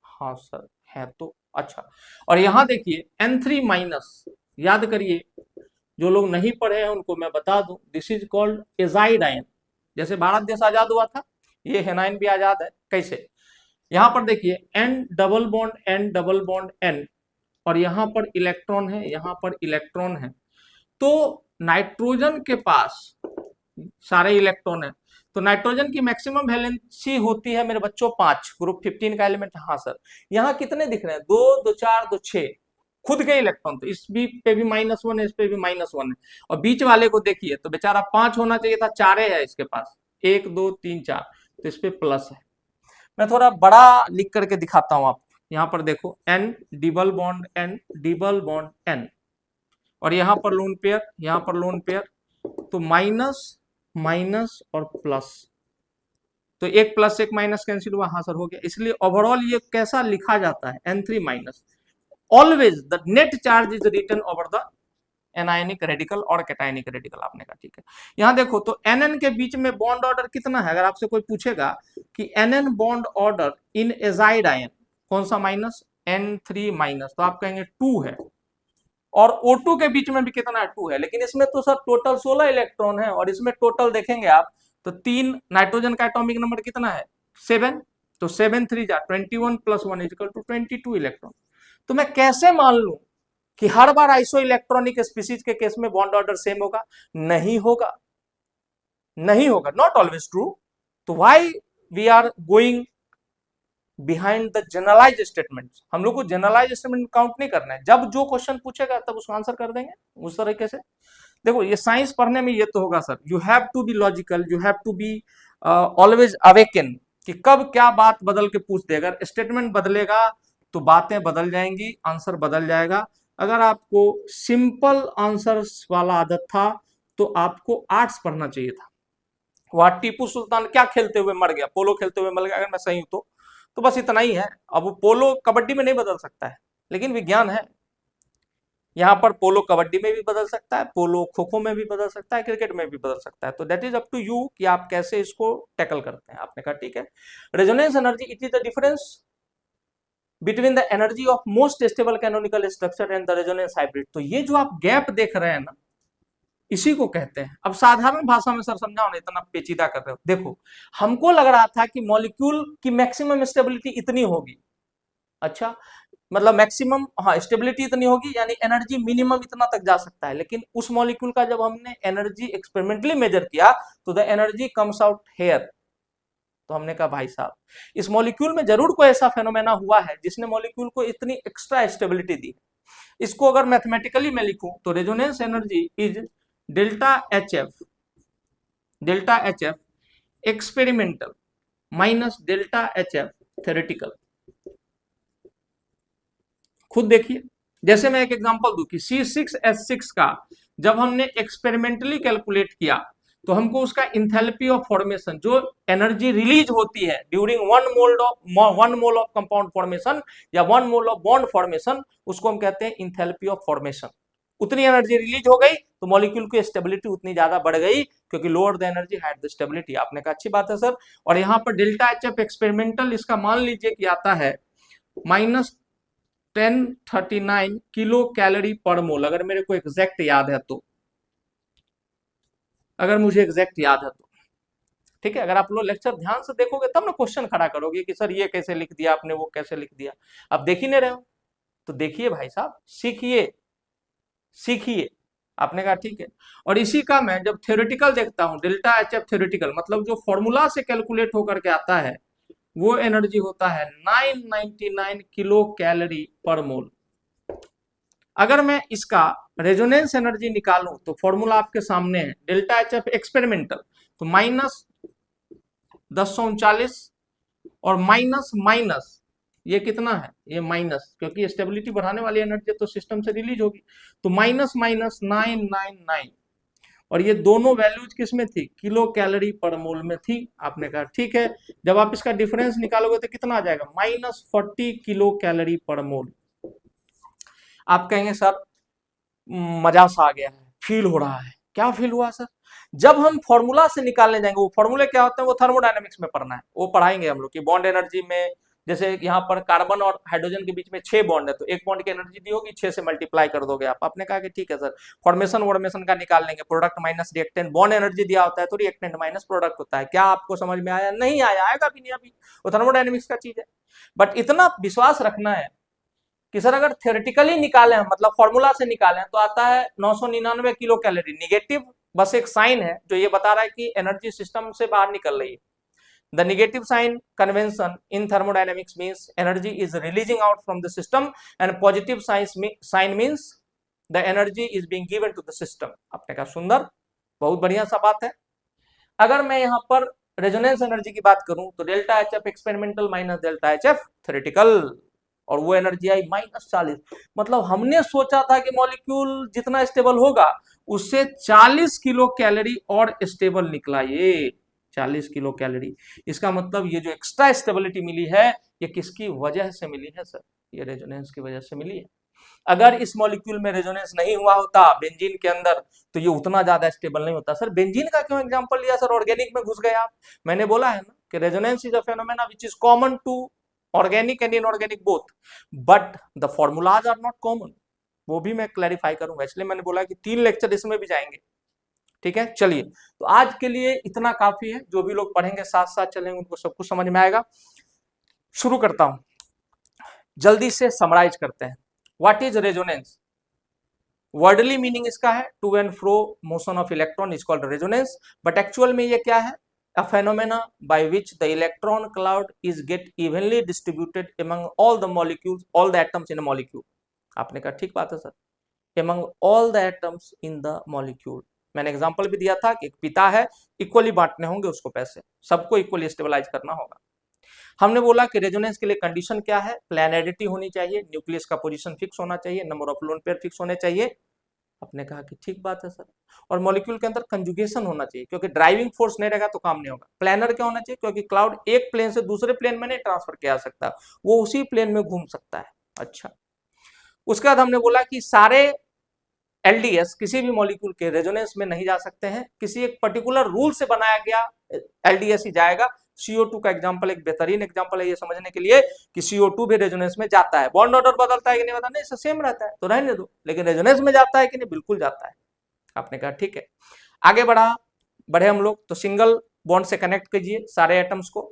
Speaker 1: हाँ सर है तो अच्छा। और यहां देखिए N3 माइनस, याद करिए, जो लोग नहीं पढ़े हैं उनको मैं बता दूं, this is called azide ion. जैसे भारत देश आजाद हुआ था, ये हेनाइन भी आजाद है। कैसे? यहां पर देखिए N डबल बॉन्ड N, और यहां पर इलेक्ट्रॉन है, तो नाइट्रोजन के पास सारे इलेक्ट्रॉन है, तो नाइट्रोजन की मैक्सिमम वैलेंसी होती है मेरे बच्चों 5, ग्रुप 15 का एलिमेंट। हाँ सर, यहाँ कितने दिख रहे हैं? 2 2 4 2 6 खुद के इलेक्ट्रॉन। तो इस भी पे भी -1 है, इस पे भी -1 है, और बीच वाले को देखिए तो बेचारा 5 होना चाहिए था, 4 है इसके पास, 1 2 3 4, तो इस पे प्लस है। मैं थोड़ा बड़ा लिख करके दिखाता हूं आपको। यहाँ पर देखो N डबल बॉन्ड N, और यहाँ पर लोन पेयर, तो माइनस और प्लस, तो एक प्लस एक माइनस कैंसिल हुआ। हाँ सर हो गया। इसलिए ओवरऑल ये कैसा लिखा जाता है? N3 minus. Always the net charge is written over the anionic radical और कैटायनिक रेडिकल। आपने कहा ठीक है। यहां देखो तो NN के बीच में बॉन्ड ऑर्डर कितना है? अगर आपसे कोई पूछेगा कि NN बॉन्ड ऑर्डर इन एजाइड आयन कौन सा माइनस? N3 माइनस, तो आप कहेंगे 2 है। और O2 के बीच में भी कितना है? 2 है। लेकिन इसमें तो सर टोटल 16 इलेक्ट्रॉन है, और इसमें टोटल देखेंगे आप तो 3 नाइट्रोजन का एटॉमिक नंबर कितना है? 7, तो 7 3 जा 21 + 1 = 22 इलेक्ट्रॉन। तो मैं कैसे मान लूं कि हर बार आइसो इलेक्ट्रॉनिक स्पीसीज के केस में बॉन्ड ऑर्डर सेम होगा? नहीं होगा, नॉट ऑलवेज ट्रू। तो why we are going behind the generalize statement. हम लोग को जनरलाइज स्टेटमेंट काउंट नहीं करना है, जब जो क्वेश्चन पूछेगा तब उसका आंसर कर देंगे उस तरीके से। देखो ये साइंस पढ़ने में ये तो होगा sir, you have to be logical, you have to be always awaken, कि कब क्या बात बदल के पूछ दे। अगर स्टेटमेंट बदलेगा तो बातें बदल जाएंगी, आंसर बदल जाएगा। अगर आपको सिंपल आंसर्स वाला आदत था तो आपको आर्ट्स पढ़ना चाहिए था। वहां टीपू सुल्तान क्या खेलते हुए मर गया, पोलो खेलते हुए मर गया, अगर मैं सही हूं तो बस इतना ही है। अब वो पोलो कबड्डी में नहीं बदल सकता है, लेकिन विज्ञान है। यहाँ पर पोलो कबड्डी में भी बदल सकता है, पोलो खो खो में भी बदल सकता है, क्रिकेट में भी बदल सकता है। तो that is up to you कि आप कैसे इसको टैकल करते हैं। आपने कहा ठीक है। Resonance energy, it is the difference between the energy of most stable canonical structure and the resonance hybrid. तो ये जो आप गैप देख रहे हैं ना, इसी को कहते हैं। अब साधारण भाषा में सर समझाओ ना, इतना पेचीदा कर रहे हो। देखो हमको लग रहा था कि मॉलिक्यूल की मैक्सिमम स्टेबिलिटी इतनी होगी, अच्छा मतलब मैक्सिमम, हाँ स्टेबिलिटी इतनी होगी यानी एनर्जी मिनिमम इतना तक जा सकता है। लेकिन उस मॉलिक्यूल का जब हमने एनर्जी एक्सपेरिमेंटली मेजर किया तो the energy comes out here. तो हमने कहा भाई साहब इस मॉलिक्यूल में जरूर कोई ऐसा फेनोमेना हुआ है जिसने मॉलिक्यूल को इतनी एक्स्ट्रा स्टेबिलिटी दी। इसको अगर मैथमेटिकली मैं लिखूं तो resonance energy is delta H F experimental minus delta H F theoretical. खुद देखिए, जैसे मैं एक एग्जांपल दूं कि C6H6 का जब हमने एक्सपेरिमेंटली कैलकुलेट किया तो हमको उसका इंथैल्पी ऑफ फॉर्मेशन, जो एनर्जी रिलीज होती है during 1 mole of compound formation या 1 मोल ऑफ बॉन्ड फॉर्मेशन, उसको हम कहते हैं इंथैल्पी ऑफ फॉर्मेशन। उतनी एनर्जी रिलीज हो गई तो मॉलिक्यूल की स्टेबिलिटी उतनी ज्यादा बढ़ गई, क्योंकि lower the energy higher the stability. आपने कहा अच्छी बात है सर। और यहाँ पर डेल्टा एच एफ एक्सपेरिमेंटल, इसका मान लीजिए कि आता है -1039 किलो कैलोरी पर मोल, अगर मेरे को एग्जैक्ट याद है तो, अगर मुझे एग्जैक्ट याद है तो ठीक है। अगर आप लोग लेक्चर ध्यान से देखोगे तब ना क्वेश्चन खड़ा करोगे कि सर ये कैसे लिख दिया आपने, वो कैसे लिख दिया। अब देख ही नहीं रहे हो तो देखिए भाई साहब, सीखिए सीखिए। आपने कहा ठीक है। और इसी का मैं जब थ्योरेटिकल देखता हूं, डेल्टा एच एफ थ्योरेटिकल मतलब जो फॉर्मूला से कैलकुलेट होकर के आता है, वो एनर्जी होता है 999 किलो कैलोरी पर मोल। अगर मैं इसका रेजोनेंस एनर्जी निकालूं तो फॉर्मूला आपके सामने है, डेल्टा एच एफ एक्सपेरिमेंटल तो -1039 और माइनस माइनस ये कितना है, ये माइनस, क्योंकि स्टेबिलिटी बढ़ाने वाली एनर्जी तो सिस्टम से रिलीज होगी, तो माइनस माइनस 999। और ये दोनों वैल्यूज किस में थी, किलो कैलोरी पर मोल में थी। आपने कहा ठीक है। जब आप इसका डिफरेंस निकालोगे तो कितना आ जाएगा, -40 किलो कैलोरी पर मोल। आप कहेंगे सर मजा सा आ गया है, फील हो रहा है। क्या फील हुआ सर, जब हम फॉर्मूला से निकालने जाएंगे, वो फॉर्मूले क्या होते हैं वो थर्मोडायनेमिक्स में पढ़ना है, वो पढ़ाएंगे हम लोग कि बॉन्ड एनर्जी में, जैसे यहाँ पर कार्बन और हाइड्रोजन के बीच में 6 बॉन्ड है तो एक बॉन्ड की एनर्जी दी होगी, 6 से मल्टीप्लाई कर दोगे आप। आपने कहा कि ठीक है सर, फॉर्मेशन वॉर्मेशन का निकाल लेंगे, product minus reactant, bond energy दिया होता है तो रिएक्टेंट माइनस प्रोडक्ट होता है। क्या आपको समझ में आया, नहीं आया, आएगा भी नहीं अभी, वो थर्मोडायनेमिक्स का चीज है। बट इतना विश्वास रखना है कि सर अगर थियोरेटिकली निकाले हम, मतलब फॉर्मूला से निकालें तो आता है 999 किलो कैलोरी। निगेटिव बस एक साइन है जो ये बता रहा है कि एनर्जी सिस्टम से बाहर निकल रही है। The negative sign convention in thermodynamics means energy is releasing out from the system and positive sign means the energy is being given to the system। आपने कहा सुंदर, बहुत बढ़िया सा बात है। अगर मैं यहाँ पर रेजोनेंस एनर्जी की बात करूं तो delta H F experimental minus delta H F theoretical, और वो एनर्जी आई -40। मतलब हमने सोचा था कि मॉलिक्यूल जितना स्टेबल होगा उससे 40 किलो कैलोरी और स्टेबल निकला, ये 40 किलो कैलोरी। इसका मतलब ये जो एक्स्ट्रा स्टेबिलिटी मिली है ये किसकी वजह से मिली है सर, ये रेजोनेंस की वजह से मिली है। अगर इस मॉलिक्यूल में रेजोनेंस नहीं हुआ होता बेंजीन के अंदर तो ये उतना ज्यादा स्टेबल नहीं होता। सर बेंजीन का क्यों एग्जांपल लिया सर, ऑर्गेनिक में घुस गए आप। मैंने बोला है ना कि resonance is a phenomena which is common to organic and inorganic both, but the formulas are not common. वो भी मैं क्लैरिफाई करूंगा, इसलिए मैंने बोला कि 3 लेक्चर इसमें भी जाएंगे। ठीक है, चलिए तो आज के लिए इतना काफी है। जो भी लोग पढ़ेंगे साथ साथ चलेंगे उनको सब कुछ समझ में आएगा। शुरू करता हूं, जल्दी से समराइज करते हैं। What is resonance, wordly meaning इसका है to and fro motion of electron is called resonance, but actual में ये क्या है, a phenomena by which the electron cloud is get evenly distributed among all the molecules, all the atoms in a molecule. आपने कहा ठीक बात है sir, among all the atoms in the molecule. मैंने एग्जांपल भी दिया था कि एक पिता है, इक्वली बांटने होंगे उसको पैसे, सबको इक्वली स्टेबलाइज करना होगा। हमने बोला कि रेजोनेंस के लिए कंडीशन क्या है, प्लानरिटी होनी चाहिए, न्यूक्लियस का पोजीशन फिक्स होना चाहिए, number of lone pair fix होने चाहिए। आपने कहा कि ठीक बात है सर, और मॉलिक्यूल के अंदर कंजुगेशन होना चाहिए, क्योंकि ड्राइविंग फोर्स नहीं रहेगा तो काम नहीं होगा। प्लानर क्या होना चाहिए, क्योंकि क्लाउड एक प्लेन से दूसरे प्लेन में नहीं ट्रांसफर किया जा सकता, वो उसी प्लेन में घूम सकता है। अच्छा, उसके बाद हमने बोला कि सारे एलडीएस किसी भी मॉलिक्यूल के रेजोनेंस में नहीं जा सकते हैं, किसी एक पर्टिकुलर रूल से बनाया गया एलडीएस ही जाएगा। CO2 का एग्जांपल एक बेहतरीन एग्जांपल है ये समझने के लिए कि CO2 भी रेजोनेंस में जाता है। बॉन्ड ऑर्डर बदलता है कि नहीं बदलता, नहीं सेम रहता है तो रहने दो, लेकिन रेजोनेंस में जाता है कि नहीं, बिल्कुल जाता है। आपने कहा ठीक है। आगे बढ़े हम लोग, तो सिंगल बॉन्ड से कनेक्ट कीजिए सारे एटम्स को,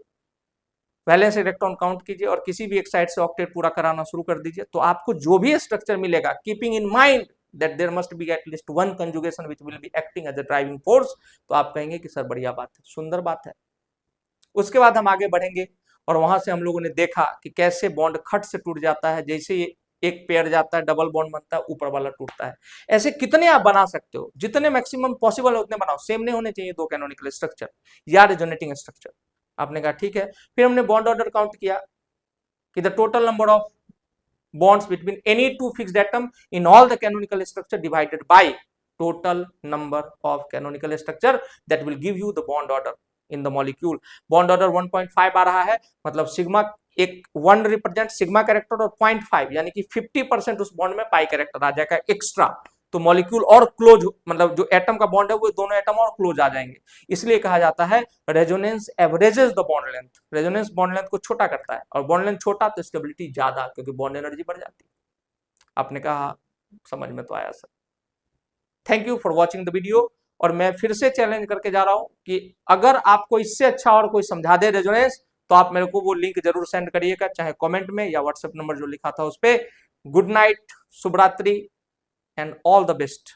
Speaker 1: वैलेंस इलेक्ट्रॉन काउंट कीजिए और किसी भी एक साइड से ऑक्टेट पूरा कराना शुरू कर दीजिए, तो आपको जो भी स्ट्रक्चर मिलेगा, keeping in mind that there must be at least one conjugation which will be acting as a driving force, तो आप कहेंगे कि सर बढ़िया बात है, सुंदर बात है। उसके बाद हम आगे बढ़ेंगे और वहां से हम लोगों ने देखा कि कैसे बॉन्ड खट से टूट जाता है, जैसे एक पेयर जाता है डबल बॉन्ड बनता है, ऊपर वाला टूटता है। ऐसे कितने आप बना सकते हो, जितने मैक्सिमम पॉसिबल है उतने बनाओ, सेम नहीं होने चाहिए दो कैनोनिकल स्ट्रक्चर या रेजोनेटिंग स्ट्रक्चर। आपने कहा ठीक है। फिर हमने बॉन्ड ऑर्डर काउंट किया कि the total number of bonds between any two fixed atom in all the canonical structure divided by total number of canonical structure that will give you the bond order in the molecule. bond order 1.5 आ रहा है, मतलब sigma एक 1 represent sigma character और 0.5 यानी कि 50% उस bond में पाई character आ जाएगा एक्स्ट्रा, तो मॉलिक्यूल और क्लोज, मतलब जो एटम का बॉन्ड है वो दोनों एटम और क्लोज आ जाएंगे। इसलिए कहा जाता है resonance averages the bond length, resonance bond length को छोटा करता है, और बॉन्ड लेंथ छोटा तो स्टेबिलिटी ज्यादा, क्योंकि बॉन्ड एनर्जी बढ़ जाती है। आपने कहा समझ में तो आया sir, thank you for watching the video. और मैं फिर से चैलेंज करके जा रहा हूं कि अगर आपको इससे अच्छा और कोई समझा दे रेजोनेंस, तो आप मेरे को वो लिंक जरूर सेंड करिएगा, चाहे कमेंट में या व्हाट्सएप नंबर जो लिखा था उस पर। गुड नाइट, शुभ रात्रि एंड ऑल द बेस्ट।